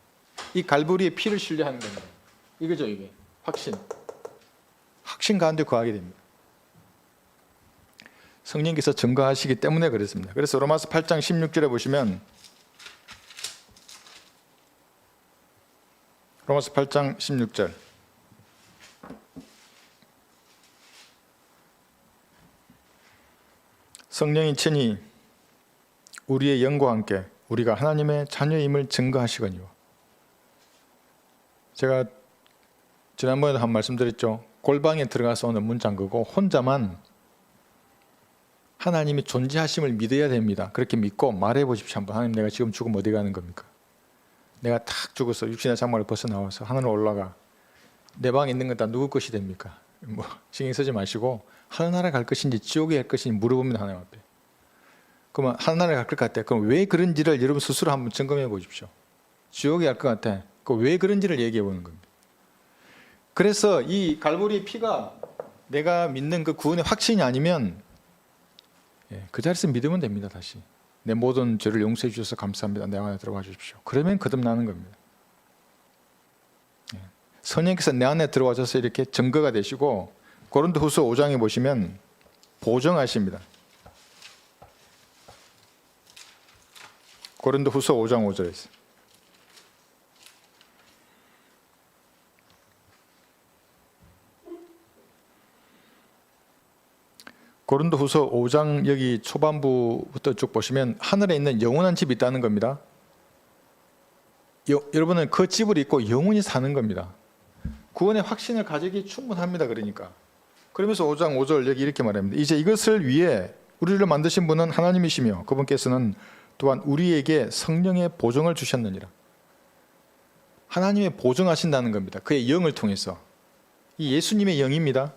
S1: 이 갈보리의 피를 신뢰하는 겁니다. 이거죠. 이게 확신 가운데 거하게 됩니다. 성령께서 증거하시기 때문에 그렇습니다. 그래서 로마서 8장 16절에 보시면 로마서 8장 16절 성령이 친히 우리의 영과 함께 우리가 하나님의 자녀임을 증거하시거니와. 제가 지난번에도 한 말씀드렸죠. 골방에 들어가서 오늘 문 잠그고 혼자만 하나님이 존재하심을 믿어야 됩니다. 그렇게 믿고 말해 보십시오. 한번 하나님, 내가 지금 죽으면 어디 가는 겁니까? 내가 탁 죽어서 육신의 장막을 벗어나와서 하늘로 올라가 내 방에 있는 건 다 누구 것이 됩니까? 뭐 신경 쓰지 마시고 하늘나라 갈 것인지 지옥에 갈 것인지 물어봅니다. 하나님 앞에. 그러면 하늘나라 갈 것 같아. 그럼 왜 그런지를 여러분 스스로 한번 점검해 보십시오. 지옥에 갈 것 같아. 그 왜 그런지를 얘기해 보는 겁니다. 그래서 이 갈보리 피가 내가 믿는 그 구원의 확신이 아니면 그 자리에서 믿으면 됩니다. 다시 내 모든 죄를 용서해 주셔서 감사합니다. 내 안에 들어와 주십시오. 그러면 거듭나는 겁니다. 성령께서 내 안에 들어와셔서 이렇게 증거가 되시고, 고린도후서 5장에 보시면 보증하십니다. 고린도후서 5장 5절에 있어요. 고린도후서 5장 여기 초반부부터 쭉 보시면 하늘에 있는 영원한 집이 있다는 겁니다. 여러분은 그 집을 잊고 영원히 사는 겁니다. 구원의 확신을 가지기 충분합니다. 그러면서 5장 5절 여기 이렇게 말합니다. 이제 이것을 위해 우리를 만드신 분은 하나님이시며 그분께서는 또한 우리에게 성령의 보증을 주셨느니라. 하나님의 보증하신다는 겁니다. 그의 영을 통해서. 이 예수님의 영입니다.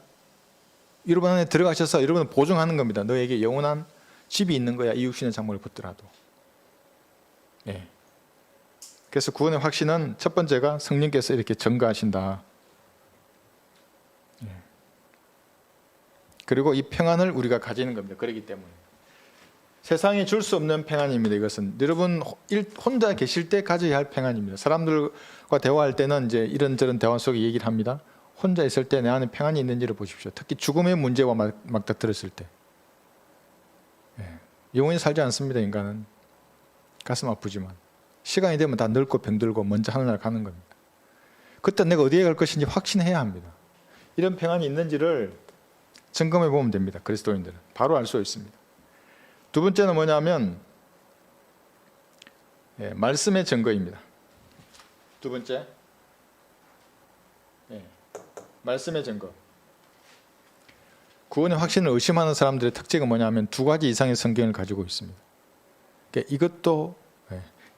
S1: 여러분 안에 들어가셔서 여러분을 보증하는 겁니다. 너에게 영원한 집이 있는 거야. 이 육신의 장막을 벗더라도. 그래서 구원의 확신은 첫 번째가 성령께서 이렇게 증거하신다. 그리고 이 평안을 우리가 가지는 겁니다. 그렇기 때문에 세상이 줄 수 없는 평안입니다. 이것은 여러분 혼자 계실 때 가져야 할 평안입니다. 사람들과 대화할 때는 이제 이런저런 대화 속에 얘기를 합니다. 혼자 있을 때 내 안에 평안이 있는지를 보십시오. 특히 죽음의 문제와 맞닥뜨렸을 때. 영원히 살지 않습니다. 인간은. 가슴 아프지만 시간이 되면 다 늙고 병들고 먼저 하늘나라 가는 겁니다. 그때 내가 어디에 갈 것인지 확신해야 합니다. 이런 평안이 있는지를 점검해 보면 됩니다. 그리스도인들은 바로 알 수 있습니다. 두 번째는 뭐냐면 말씀의 증거입니다. 두 번째, 말씀의 증거. 구원의 확신을 의심하는 사람들의 특징은 뭐냐면 두 가지 이상의 성경을 가지고 있습니다. 그러니까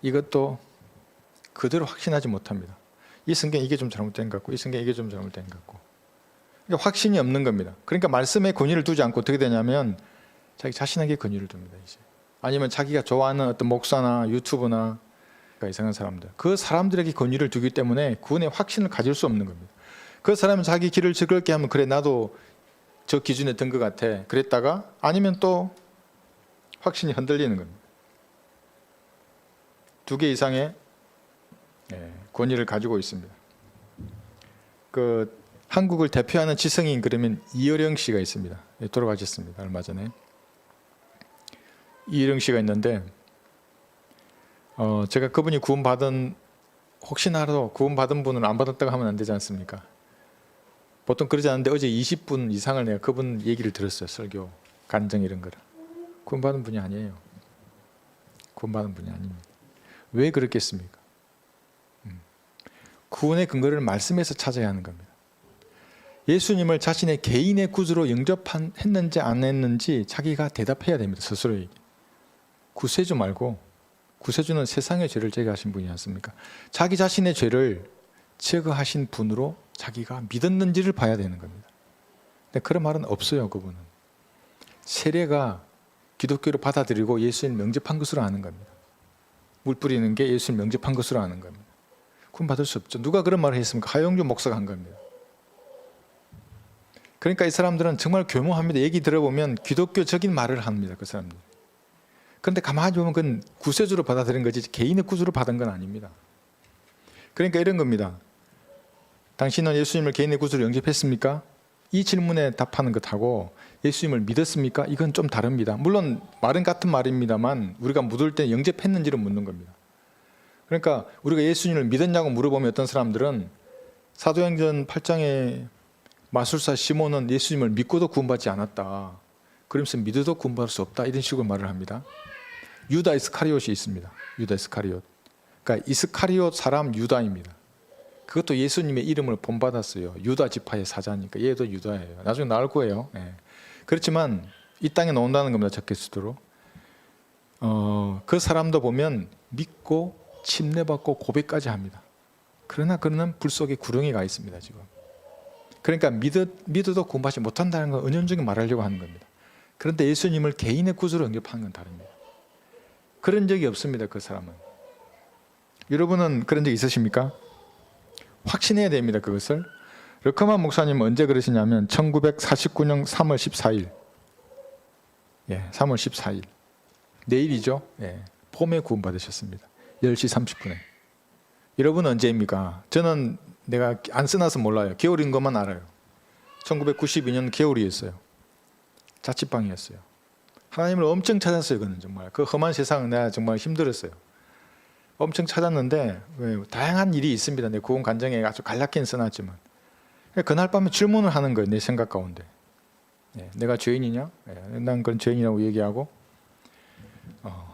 S1: 이것도 그대로 확신하지 못합니다. 이 성경 이게 좀 잘못된 것 같고 이 성경 이게 좀 잘못된 것 같고. 그러니까 확신이 없는 겁니다. 그러니까 말씀에 권위를 두지 않고 어떻게 되냐면 자기 자신에게 권위를 둡니다. 이제. 아니면 자기가 좋아하는 어떤 목사나 유튜브나 이상한 사람들, 그 사람들에게 권위를 두기 때문에 구원의 확신을 가질 수 없는 겁니다. 그 사람은 자기 길을 즐겁게 하면 그래 나도 저 기준에 든 것 같아 그랬다가 아니면 또 확신이 흔들리는 겁니다. 두 개 이상의 권위를 가지고 있습니다. 한국을 대표하는 지성인 그러면 이어령 씨가 있습니다. 돌아가셨습니다. 얼마 전에. 이어령 씨가 있는데 제가 그분이 구원받은 혹시나라도 구원받은 분은 안 받았다고 하면 안 되지 않습니까? 보통 그러지 않는데 어제 20분 이상을 내가 그분 얘기를 들었어요. 설교, 간증 이런 거를. 구원받은 분이 아니에요. 구원받은 분이 아닙니다. 왜 그렇겠습니까? 구원의 근거를 말씀에서 찾아야 하는 겁니다. 예수님을 자신의 개인의 구주로 영접했는지 안 했는지 자기가 대답해야 됩니다. 스스로에게. 구세주 말고, 구세주는 세상의 죄를 제거하신 분이지 않습니까? 자기 자신의 죄를 제거하신 분으로 자기가 믿었는지를 봐야 되는 겁니다. 근데 그런 말은 없어요. 그분은. 세례가 기독교를 받아들이고 예수님 영접한 것으로 아는 겁니다. 물 뿌리는 게 예수님 영접한 것으로 아는 겁니다. 구원 받을 수 없죠. 누가 그런 말을 했습니까? 하용주 목사가 한 겁니다. 그러니까 이 사람들은 정말 교묘합니다. 얘기 들어보면 기독교적인 말을 합니다. 그 사람들. 그런데 가만히 보면 그건 구세주로 받아들인 거지 개인의 구주로 받은 건 아닙니다. 그러니까 이런 겁니다. 당신은 예수님을 개인의 구주로 영접했습니까? 이 질문에 답하는 것하고 예수님을 믿었습니까? 이건 좀 다릅니다. 물론 말은 같은 말입니다만 우리가 묻을 때 영접했는지를 묻는 겁니다. 그러니까 우리가 예수님을 믿었냐고 물어보면 어떤 사람들은 사도행전 8장에 마술사 시몬은 예수님을 믿고도 구원받지 않았다. 그러면서 믿어도 구원받을 수 없다. 이런 식으로 말을 합니다. 유다 이스카리옷이 있습니다. 유다 이스카리옷. 그러니까 이스카리옷 사람 유다입니다. 그것도 예수님의 이름을 본받았어요. 유다 지파의 사자니까 얘도 유다예요. 나중에 나올 거예요. 그렇지만 이 땅에 나온다는 겁니다. 적그리스도로. 그 사람도 보면 믿고 침례받고 고백까지 합니다. 그러나 그는 불 속에 구렁이가 있습니다. 지금. 그러니까 믿어도 구원받지 못한다는 걸 은연중에 말하려고 하는 겁니다. 그런데 예수님을 개인의 구주로 영접하는 건 다릅니다. 그런 적이 없습니다. 그 사람은. 여러분은 그런 적 있으십니까? 확신해야 됩니다. 그것을. 르커만 목사님은 언제 그러시냐면 1949년 3월 14일 3월 14일 내일이죠. 봄에 구원받으셨습니다. 10시 30분에. 여러분은 언제입니까? 저는 내가 안 써놔서 몰라요. 겨울인 것만 알아요. 1992년 겨울이었어요. 자취방이었어요. 하나님을 엄청 찾았어요. 그는 정말 그 험한 세상은 내가 정말 힘들었어요. 엄청 찾았는데 다양한 일이 있습니다. 내 구원 간증에 아주 간략히는 써놨지만 그날 밤에 질문을 하는 거예요. 내 생각 가운데. 내가 죄인이냐? 난 그런 죄인이라고 얘기하고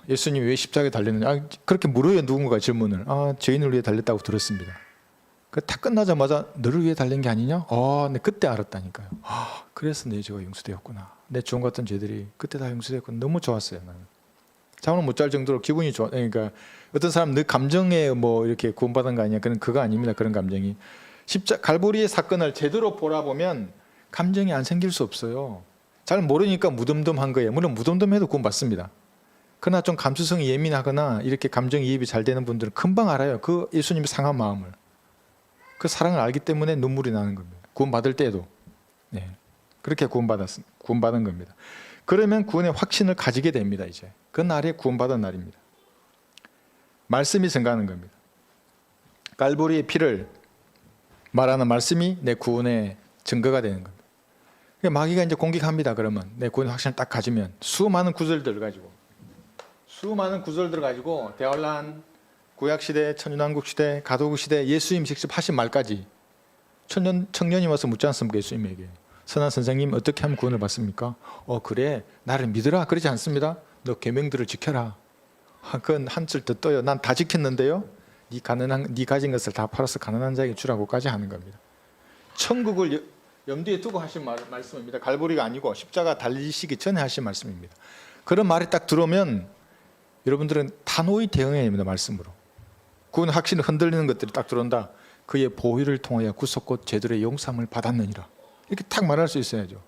S1: 예수님이 왜 십자가에 달렸느냐? 그렇게 물어요. 누군가가 질문을. 죄인을 위해 달렸다고 들었습니다. 다 끝나자마자 너를 위해 달린 게 아니냐? 네, 그때 알았다니까요. 그래서 내 죄가 용서되었구나. 내 주원 같은 죄들이 그때 다 용서되었구나. 너무 좋았어요. 나는. 잠을 못 잘 정도로 기분이 좋아. 그러니까 어떤 사람 늘 감정에 뭐 이렇게 구원받은 거 아니냐? 그거 아닙니다. 그런 감정이. 갈보리의 사건을 제대로 보라보면 감정이 안 생길 수 없어요. 잘 모르니까 무덤덤한 거예요. 물론 무덤덤해도 구원받습니다. 그러나 좀 감수성이 예민하거나 이렇게 감정이입이 잘 되는 분들은 금방 알아요. 그 예수님의 상한 마음을. 그 사랑을 알기 때문에 눈물이 나는 겁니다. 구원받을 때도. 그렇게 구원받은 겁니다. 그러면 구원의 확신을 가지게 됩니다. 이제 그 날이 구원받은 날입니다. 말씀이 증가하는 겁니다. 갈보리의 피를 말하는 말씀이 내 구원의 증거가 되는 겁니다. 마귀가 이제 공격합니다. 그러면 내 구원의 확신을 딱 가지면 수많은 구절들을 가지고 대환란, 구약시대, 천연왕국시대, 가도국시대, 예수님 직접 하신 말까지 청년이 와서 묻지 않습니까? 예수님에게. 선한 선생님 어떻게 하면 구원을 받습니까? 그래 나를 믿으라 그러지 않습니다. 너 계명들을 지켜라. 그건 한줄 더 떠요. 난 다 지켰는데요. 네 가진 것을 다 팔아서 가난한 자에게 주라고까지 하는 겁니다. 천국을 염두에 두고 하신 말씀입니다. 갈보리가 아니고 십자가 달리시기 전에 하신 말씀입니다. 그런 말이 딱 들어오면 여러분들은 단호히 대응해야 됩니다. 말씀으로. 구원 확신이 흔들리는 것들이 딱 들어온다. 그의 보혈을 통하여 구속곧 제들의 용서함을 받았느니라. 이렇게 딱 말할 수 있어야죠.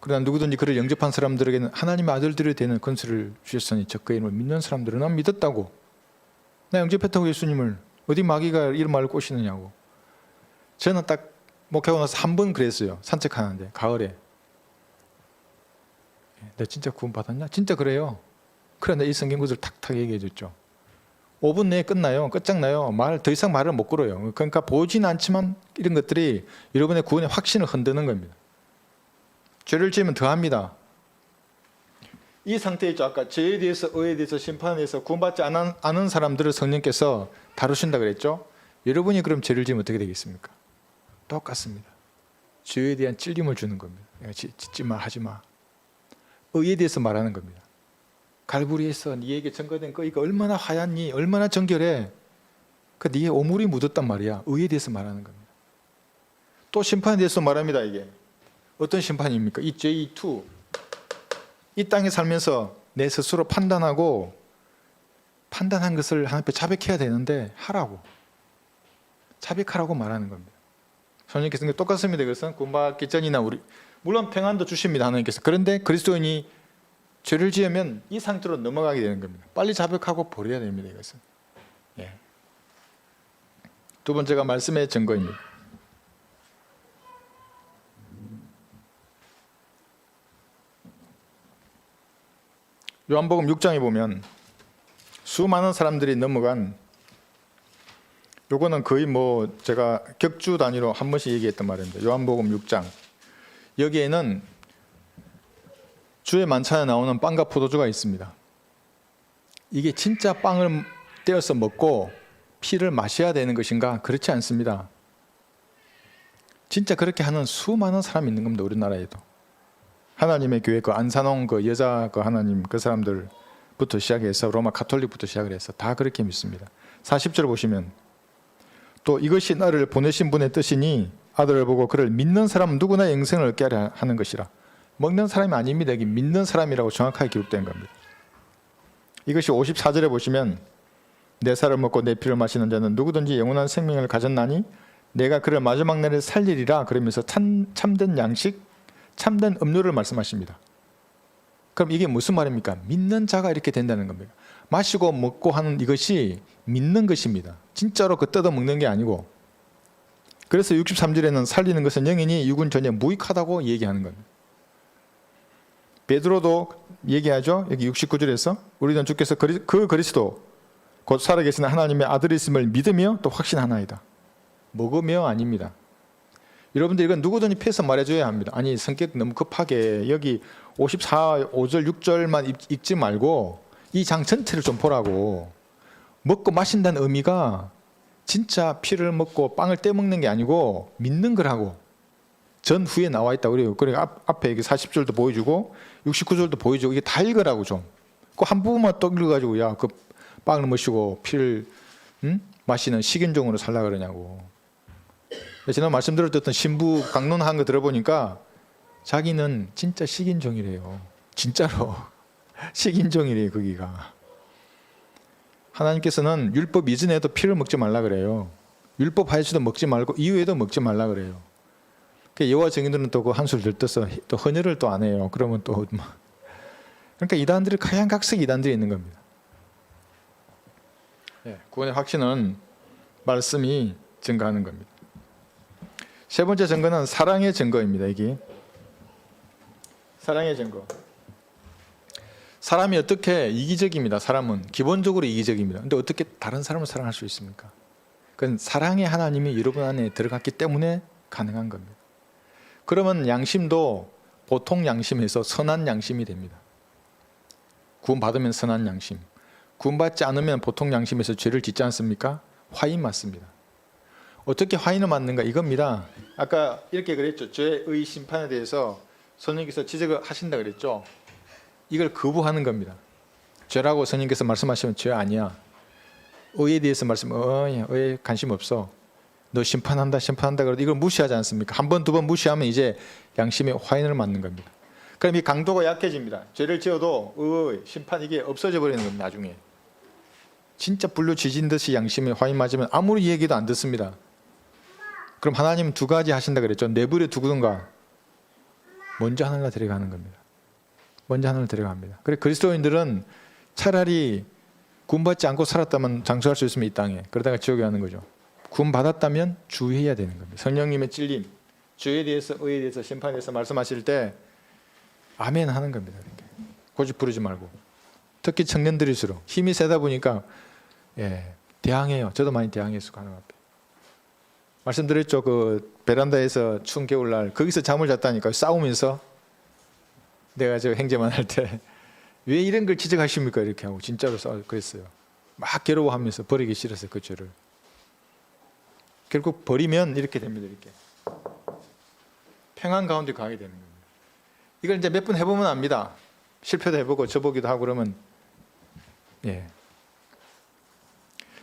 S1: 그러나 누구든지 그를 영접한 사람들에게는 하나님의 아들들이 되는 권세를 주셨으니 저 그의 이름을 믿는 사람들은 난 믿었다고. 나 영접했다고 예수님을. 어디 마귀가 이런 말을 꼬시느냐고. 저는 딱 목회하고 나서 한 번 그랬어요. 산책하는데 가을에. 너 진짜 구원 받았냐? 진짜 그래요. 그런데 이 성경 구절 탁탁 얘기해 줬죠. 5분 내에 끝나요. 끝장나요. 더 이상 말을 못 걸어요. 그러니까 보이지는 않지만 이런 것들이 여러분의 구원의 확신을 흔드는 겁니다. 죄를 지으면 더합니다. 이 상태에 있죠. 아까 죄에 대해서, 의에 대해서, 심판에 대해서 구원받지 않은 사람들을 성령께서 다루신다 그랬죠. 여러분이 그럼 죄를 지으면 어떻게 되겠습니까? 똑같습니다. 죄에 대한 찔림을 주는 겁니다. 짓지 마, 하지 마. 의에 대해서 말하는 겁니다. 갈보리에서 네에게 증거된 거 이거 얼마나 하얗니? 얼마나 정결해? 그 네에 오물이 묻었단 말이야. 의에 대해서 말하는 겁니다. 또 심판에 대해서 말합니다. 이게 어떤 심판입니까? 이 J2 이 땅에 살면서 내 스스로 판단한 것을 하나님 앞에 자백해야 되는데 하라고 자백하라고 말하는 겁니다. 성령께서 똑같습니다. 그것은 구원받기 전이나 물론 평안도 주십니다. 하나님께서. 그런데 그리스도인이 죄를 지으면 이 상태로 넘어가게 되는 겁니다. 빨리 자백하고 버려야 됩니다. 이것은. 두 번째가 말씀의 증거입니다. 요한복음 6장에 보면 수많은 사람들이 넘어간 요거는 거의 제가 격주 단위로 한 번씩 얘기했던 말입니다. 요한복음 6장 여기에는 주의 만찬에 나오는 빵과 포도주가 있습니다. 이게 진짜 빵을 떼어서 먹고 피를 마셔야 되는 것인가? 그렇지 않습니다. 진짜 그렇게 하는 수많은 사람이 있는 겁니다. 우리나라에도. 하나님의 교회 안산홍 여자 하나님 그 사람들부터 시작해서 로마 가톨릭부터 시작을 해서 다 그렇게 믿습니다. 40절 보시면 또 이것이 나를 보내신 분의 뜻이니 아들을 보고 그를 믿는 사람은 누구나 영생을 얻게 하려 하는 것이라. 먹는 사람이 아닙니다. 여기 믿는 사람이라고 정확하게 기록된 겁니다. 이것이 54절에 보시면 내 살을 먹고 내 피를 마시는 자는 누구든지 영원한 생명을 가졌나니 내가 그를 마지막 날에 살리리라 그러면서 참된 양식, 참된 음료를 말씀하십니다. 그럼 이게 무슨 말입니까? 믿는 자가 이렇게 된다는 겁니다. 마시고 먹고 하는 이것이 믿는 것입니다. 진짜로 그 뜯어 먹는 게 아니고. 그래서 63절에는 살리는 것은 영이니 육은 전혀 무익하다고 얘기하는 겁니다. 베드로도 얘기하죠. 여기 69절에서 우리는 주께서 그 그리스도 곧 살아계신 하나님의 아들이심을 믿으며 또 확신하나이다. 먹으며 아닙니다. 여러분들 이건 누구든지 펴서 말해줘야 합니다. 아니 성격 너무 급하게 여기 54, 5절, 6절만 읽지 말고 이 장 전체를 좀 보라고. 먹고 마신다는 의미가 진짜 피를 먹고 빵을 떼먹는 게 아니고 믿는 거라고. 전후에 나와 있다고 그래요. 그러니까 앞에 여기 40절도 보여주고 69절도 보여주고 이게 다 읽으라고 좀. 그 한 부분만 또 읽어가지고 야 그 빵을 마시고 피를 마시는 식인종으로 살라 그러냐고. 지난 말씀드렸던 신부 강론한 거 들어보니까 자기는 진짜 식인종이래요. 진짜로 식인종이래요. 거기가. 하나님께서는 율법 이전에도 피를 먹지 말라 그래요. 율법 하에서도 먹지 말고 이후에도 먹지 말라 그래요. 여호와 증인들은 또 그 한술 들떠서 또 헌혈을 또 안 해요. 그러면 또 그러니까 이단들이 각양각색 이단들이 있는 겁니다. 구원의 확신은 말씀이 증거하는 겁니다. 세 번째 증거는 사랑의 증거입니다. 이게 사랑의 증거. 사람이 어떻게 이기적입니다. 사람은 기본적으로 이기적입니다. 근데 어떻게 다른 사람을 사랑할 수 있습니까? 그건 사랑의 하나님이 여러분 안에 들어갔기 때문에 가능한 겁니다. 그러면 양심도 보통 양심에서 선한 양심이 됩니다. 구원받으면 선한 양심. 구원받지 않으면 보통 양심에서 죄를 짓지 않습니까? 화인 맞습니다. 어떻게 화인을 맞는가 이겁니다. 아까 이렇게 그랬죠. 죄의 심판에 대해서 선생님께서 지적을 하신다 그랬죠. 이걸 거부하는 겁니다. 죄라고 선생님께서 말씀하시면 죄 아니야. 의에 대해서 의에 관심 없어. 너 심판한다 그러도 이걸 무시하지 않습니까? 한 번, 두 번 무시하면 이제 양심의 화인을 맞는 겁니다. 그럼 이 강도가 약해집니다. 죄를 지어도 심판 이게 없어져 버리는 겁니다. 나중에. 진짜 불로 지진 듯이 양심의 화인 맞으면 아무리 얘기도 안 듣습니다. 그럼 하나님 두 가지 하신다 그랬죠. 내버려 두든가 먼저 하늘로 데려가는 겁니다. 먼저 하늘로 데려갑니다. 그래 그리스도인들은 차라리 구원받지 않고 살았다면 장수할 수 있으면 이 땅에 그러다가 지옥에 가는 거죠. 구원받았다면 주의해야 되는 겁니다. 성령님의 찔림, 죄에 대해서 의에 대해서 심판에 대해서 말씀하실 때 아멘 하는 겁니다. 이렇게. 고집 부르지 말고. 특히 청년들일수록 힘이 세다 보니까 대항해요. 저도 많이 대항했어. 하나님 앞에. 말씀드렸죠. 그 베란다에서 추운 겨울날 거기서 잠을 잤다니까요. 싸우면서 내가 저 행제만 할 때 왜 이런 걸 지적하십니까? 이렇게 하고 진짜로 그랬어요. 막 괴로워하면서 버리기 싫었어요. 그 죄를. 결국 버리면 이렇게 됩니다. 이렇게 평안 가운데 가게 되는 겁니다. 이걸 이제 몇 번 해보면 압니다. 실패도 해보고 져보기도 하고 그러면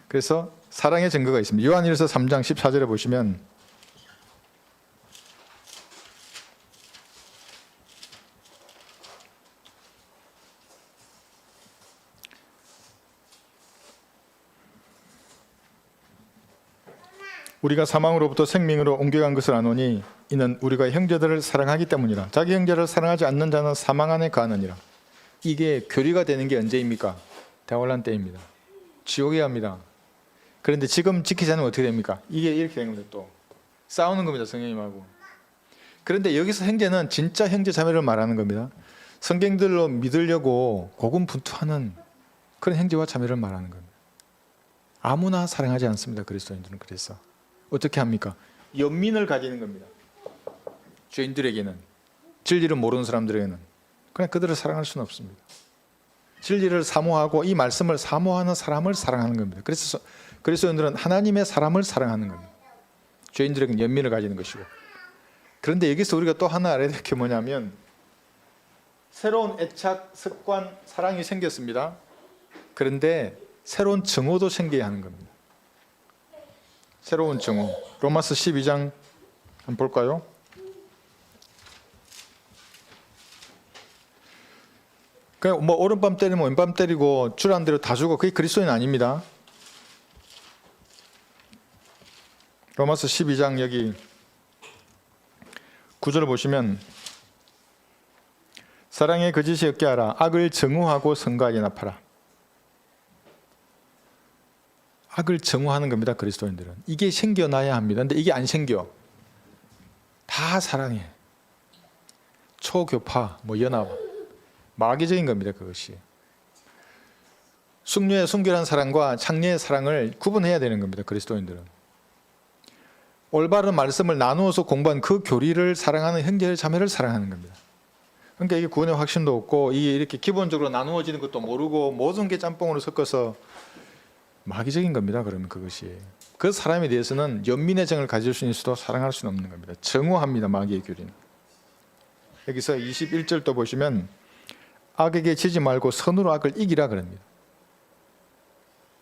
S1: 그래서 사랑의 증거가 있습니다. 요한일서 3장 14절에 보시면 우리가 사망으로부터 생명으로 옮겨간 것을 아노니 이는 우리가 형제들을 사랑하기 때문이라. 자기 형제를 사랑하지 않는 자는 사망 안에 가느니라. 이게 교리가 되는 게 언제입니까? 대환란 때입니다. 지옥에 갑니다. 그런데 지금 지키지 않으면 어떻게 됩니까? 이게 이렇게 되는 겁니다. 또 싸우는 겁니다. 성령님하고. 그런데 여기서 형제는 진짜 형제 자매를 말하는 겁니다. 성경들로 믿으려고 고군분투하는 그런 형제와 자매를 말하는 겁니다. 아무나 사랑하지 않습니다. 그리스도인들은. 그래서 어떻게 합니까? 연민을 가지는 겁니다. 죄인들에게는, 진리를 모르는 사람들에게는. 그냥 그들을 사랑할 수는 없습니다. 진리를 사모하고 이 말씀을 사모하는 사람을 사랑하는 겁니다. 그래서 그리스도인들은 하나님의 사람을 사랑하는 겁니다. 죄인들에게는 연민을 가지는 것이고. 그런데 여기서 우리가 또 하나 알아야 될 게 뭐냐면 새로운 애착, 습관, 사랑이 생겼습니다. 그런데 새로운 증오도 생겨야 하는 겁니다. 새로운 증오. 로마서 12장 한번 볼까요? 그러니까 뭐 오른밤 때리면 왼밤 때리고 주라는 대로 다 주고 그게 그리스도인 아닙니다. 로마서 12장 여기 9절을 보시면 사랑의 거짓이 없게 하라. 악을 정오하고 선과 연합하라. 악을 정오하는 겁니다. 그리스도인들은. 이게 생겨나야 합니다. 근데 이게 안 생겨. 다 사랑해. 초교파, 연합. 마귀적인 겁니다. 그것이. 숙녀의 순결한 사랑과 창녀의 사랑을 구분해야 되는 겁니다. 그리스도인들은. 올바른 말씀을 나누어서 공부한 그 교리를 사랑하는 형제 자매를 사랑하는 겁니다. 그러니까 이게 구원의 확신도 없고 이게 이렇게 기본적으로 나누어지는 것도 모르고 모든 게 짬뽕으로 섞어서 마귀적인 겁니다. 그러면 그것이. 그 사람에 대해서는 연민의 정을 가질 수 있어도 사랑할 수는 없는 겁니다. 정오합니다. 마귀의 교리는. 여기서 21절도 보시면 악에게 지지 말고 선으로 악을 이기라 그럽니다.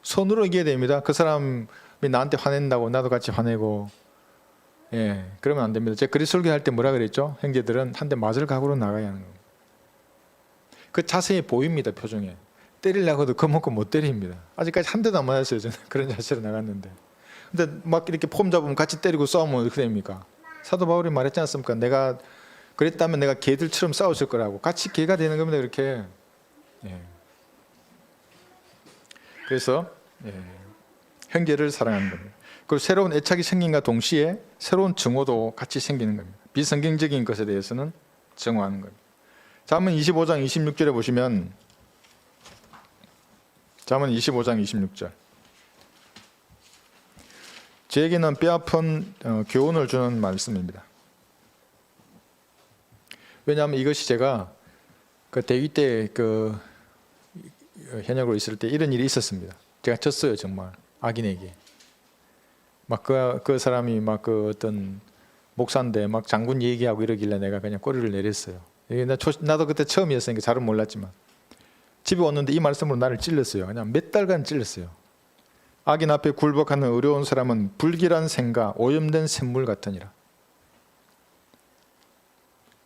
S1: 선으로 이겨야 됩니다. 그 사람이 나한테 화낸다고 나도 같이 화내고 그러면 안 됩니다. 제가 그리스도교 할 때 뭐라 그랬죠? 형제들은 한 대 맞을 각오로 나가야 하는 겁니다. 그 자세히 보입니다. 표정에. 때리려고 해도 겁먹고 못 때립니다. 아직까지 한 대도 안 맞았어요. 저는 그런 자세로 나갔는데. 근데 막 이렇게 폼 잡으면 같이 때리고 싸우면 어떻게 됩니까? 사도 바울이 말했지 않습니까? 내가 그랬다면 내가 개들처럼 싸웠을 거라고. 같이 개가 되는 겁니다. 그렇게. 그래서 형제를 사랑하는 겁니다. 그리고 새로운 애착이 생긴과 동시에 새로운 증오도 같이 생기는 겁니다. 비성경적인 것에 대해서는 증오하는 겁니다. 잠언 25장 26절에 보시면 잠언 25장 26절 저에게는 뼈아픈 교훈을 주는 말씀입니다. 왜냐하면 이것이 제가 그 대위 때 현역으로 있을 때 이런 일이 있었습니다. 제가 졌어요. 정말 악인에게. 막 그 사람이 막 어떤 목사인데 막 장군 얘기하고 이러길래 내가 그냥 꼬리를 내렸어요. 나도 그때 처음이었으니까 잘은 몰랐지만 집에 왔는데 이 말씀으로 나를 찔렀어요. 그냥 몇 달간 찔렀어요. 악인 앞에 굴복하는 어려운 사람은 불길한 샘과 오염된 샘물 같으니라.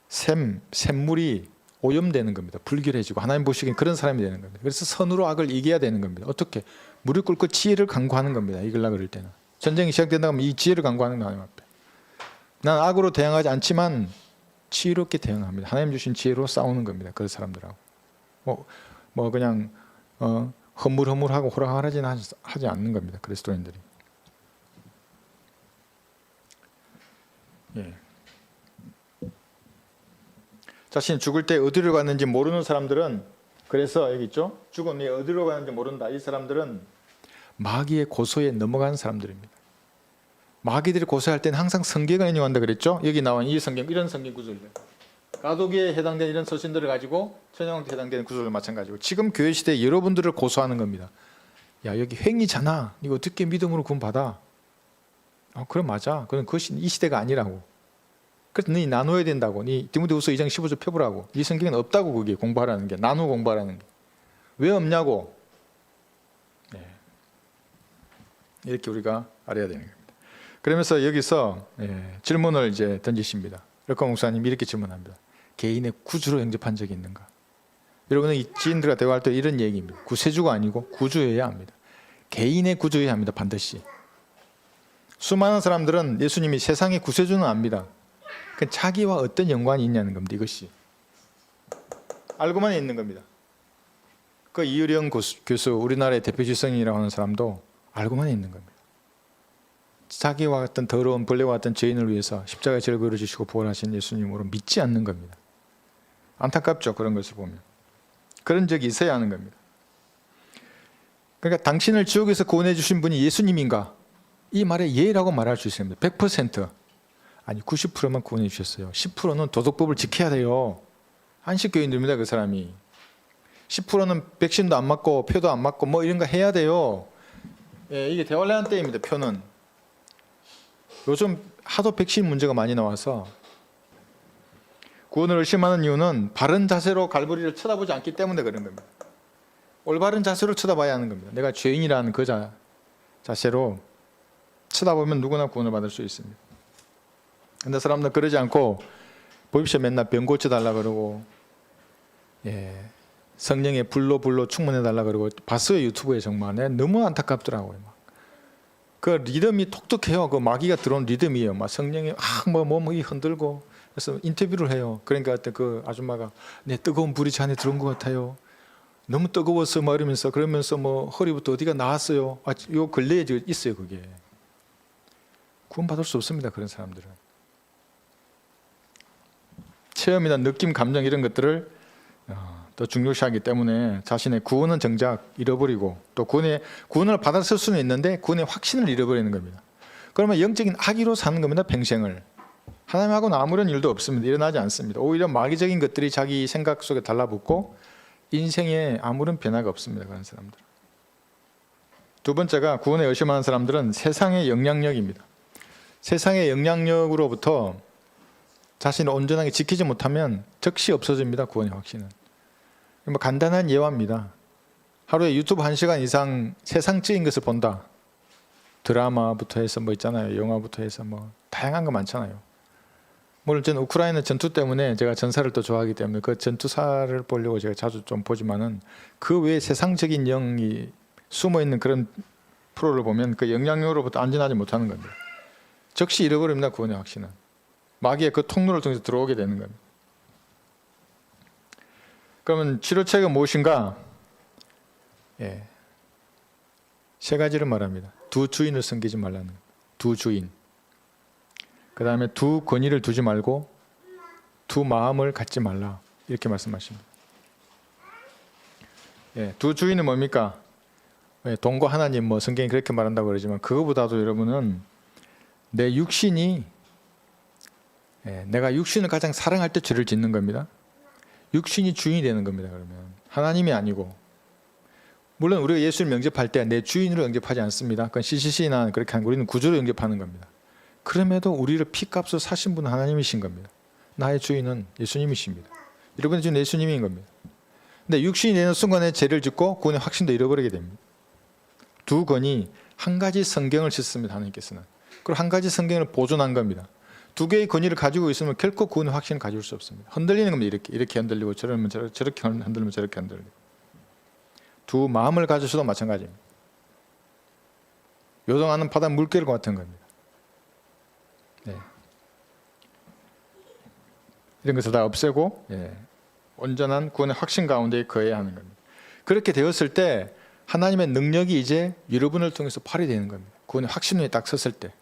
S1: 샘물이 오염되는 겁니다. 불결해지고 하나님 보시기엔 그런 사람이 되는 겁니다. 그래서 선으로 악을 이겨야 되는 겁니다. 어떻게? 무릎 꿇고 지혜를 강구하는 겁니다. 이기려고 그럴 때는. 전쟁이 시작된다 하면 이 지혜를 강구하는 거예요. 하나님 앞에. 난 악으로 대항하지 않지만 지혜롭게 대응합니다. 하나님 주신 지혜로 싸우는 겁니다. 그 사람들하고. 그냥 허물허물하고 호락호락하지는 하지 않는 겁니다. 그리스도인들이. 자신이 죽을 때 어디로 갔는지 모르는 사람들은 그래서 여기 있죠. 죽은 뒤에 어디로 가는지 모른다. 이 사람들은 마귀의 고소에 넘어가는 사람들입니다. 마귀들이 고소할 때는 항상 성경을 인용한다 그랬죠. 여기 나온 이 성경, 이런 성경 구절들. 가독에 해당되는 이런 서신들을 가지고 천연왕국에 해당되는 구절을 마찬가지고 지금 교회 시대에 여러분들을 고소하는 겁니다. 야, 여기 횡이잖아. 이거 어떻게 믿음으로 구원받아? 그럼 맞아. 그건 그것이 이 시대가 아니라고. 그래서 너 나눠야 된다고. 네 디모데후서 2장 15절 펴보라고. 이 성경은 없다고. 그게 공부하라는 게. 나누어 공부하라는 게. 왜 없냐고. 이렇게 우리가 알아야 되는 겁니다. 그러면서 여기서 질문을 이제 던지십니다. 럭커 목사님이 이렇게 질문합니다. 개인의 구주로 영접한 적이 있는가? 여러분은 이 지인들과 대화할 때 이런 얘기입니다. 구세주가 아니고 구주여야 합니다. 개인의 구주여야 합니다. 반드시. 수많은 사람들은 예수님이 세상의 구세주는 압니다. 그 자기와 어떤 연관이 있냐는 겁니다. 이것이 알고만 있는 겁니다. 그 이유령 교수, 우리나라의 대표 지성인이라고 하는 사람도 알고만 있는 겁니다. 자기와 같은 더러운 벌레와 같은 죄인을 위해서 십자가에 죄를 걸어주시고 부활하신 예수님으로 믿지 않는 겁니다. 안타깝죠. 그런 것을 보면. 그런 적이 있어야 하는 겁니다. 그러니까 당신을 지옥에서 구원해 주신 분이 예수님인가? 이 말에 예라고 말할 수 있습니다. 100%. 아니 90%만 구원해 주셨어요. 10%는 도덕법을 지켜야 돼요. 한식교인들입니다. 그 사람이. 10%는 백신도 안 맞고 표도 안 맞고 뭐 이런 거 해야 돼요. 이게 대환란 때입니다. 표는. 요즘 하도 백신 문제가 많이 나와서 구원을 의심하는 이유는 바른 자세로 갈보리를 쳐다보지 않기 때문에 그런 겁니다. 올바른 자세로 쳐다봐야 하는 겁니다. 내가 죄인이라는 그 자세로 쳐다보면 누구나 구원을 받을 수 있습니다. 근데 사람들 그러지 않고 보십시오. 맨날 병 고쳐달라 그러고 성령의 불로 충만해달라 그러고 봤어요. 유튜브에 정말 너무 안타깝더라고요. 막. 그 리듬이 독특해요. 그 마귀가 들어온 리듬이에요. 막 성령이 몸이 흔들고 그래서 인터뷰를 해요. 그러니까 그때 그 아줌마가 내 뜨거운 불이 제 안에 들어온 것 같아요. 너무 뜨거워서 막 이러면서 그러면서 뭐 허리부터 어디가 나왔어요. 요 근래에 있어요. 그게 구원받을 수 없습니다. 그런 사람들은 체험이나 느낌, 감정 이런 것들을 더 중요시하기 때문에 자신의 구원은 정작 잃어버리고 또 구원을 받았을 수는 있는데 구원의 확신을 잃어버리는 겁니다. 그러면 영적인 악의로 사는 겁니다. 평생을 하나님하고는 아무런 일도 없습니다. 일어나지 않습니다. 오히려 마귀적인 것들이 자기 생각 속에 달라붙고 인생에 아무런 변화가 없습니다. 그런 사람들. 두 번째가 구원에 의심하는 사람들은 세상의 영향력입니다. 세상의 영향력으로부터 자신을 온전하게 지키지 못하면 즉시 없어집니다. 구원의 확신은. 뭐 간단한 예화입니다. 하루에 유튜브 1시간 이상 세상적인 것을 본다. 드라마부터 해서 뭐 있잖아요. 영화부터 해서 뭐 다양한 거 많잖아요. 물론 저는 우크라이나 전투 때문에 제가 전사를 또 좋아하기 때문에 그 전투사를 보려고 제가 자주 좀 보지만은 그 외에 세상적인 영이 숨어 있는 그런 프로를 보면 그 영향력으로부터 안전하지 못하는 겁니다. 즉시 잃어버립니다. 구원의 확신은. 마귀의 그 통로를 통해서 들어오게 되는 겁니다. 그러면 치료책은 무엇인가? 세 가지를 말합니다. 두 주인을 섬기지 말라는 거예요. 두 주인. 그 다음에 두 권위를 두지 말고 두 마음을 갖지 말라. 이렇게 말씀하십니다. 두 주인은 뭡니까? 돈과 하나님 뭐 성경이 그렇게 말한다고 그러지만 그거보다도 여러분은 내 육신이 내가 육신을 가장 사랑할 때 죄를 짓는 겁니다. 육신이 주인이 되는 겁니다. 그러면 하나님이 아니고 물론 우리가 예수를 영접할 때 내 주인으로 영접하지 않습니다. 그건 CCC나 그렇게 하는 우리는 구조로 영접하는 겁니다. 그럼에도 우리를 피값으로 사신 분은 하나님이신 겁니다. 나의 주인은 예수님이십니다. 여러분의 주인은 예수님인 겁니다. 근데 육신이 되는 순간에 죄를 짓고 구원의 확신도 잃어버리게 됩니다. 두 권이 한 가지 성경을 씻습니다. 하나님께서는. 그리고 한 가지 성경을 보존한 겁니다. 두 개의 권위를 가지고 있으면 결코 구원의 확신을 가질 수 없습니다. 흔들리는 겁니다. 이렇게 흔들리고 저렇게 흔들리면 저렇게 흔들리고. 두 마음을 가져서도 마찬가지입니다. 요동하는 바다 물결과 같은 겁니다. 이런 것을 다 없애고 온전한 구원의 확신 가운데 거해야 하는 겁니다. 그렇게 되었을 때 하나님의 능력이 이제 여러분을 통해서 발휘되는 겁니다. 구원의 확신에 딱 섰을 때.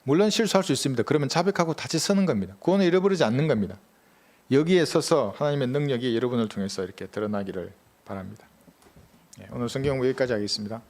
S1: 물론 실수할 수 있습니다. 그러면 자백하고 다시 서는 겁니다. 구원을 잃어버리지 않는 겁니다. 여기에 서서 하나님의 능력이 여러분을 통해서 이렇게 드러나기를 바랍니다. 오늘 성경 공부 여기까지 하겠습니다.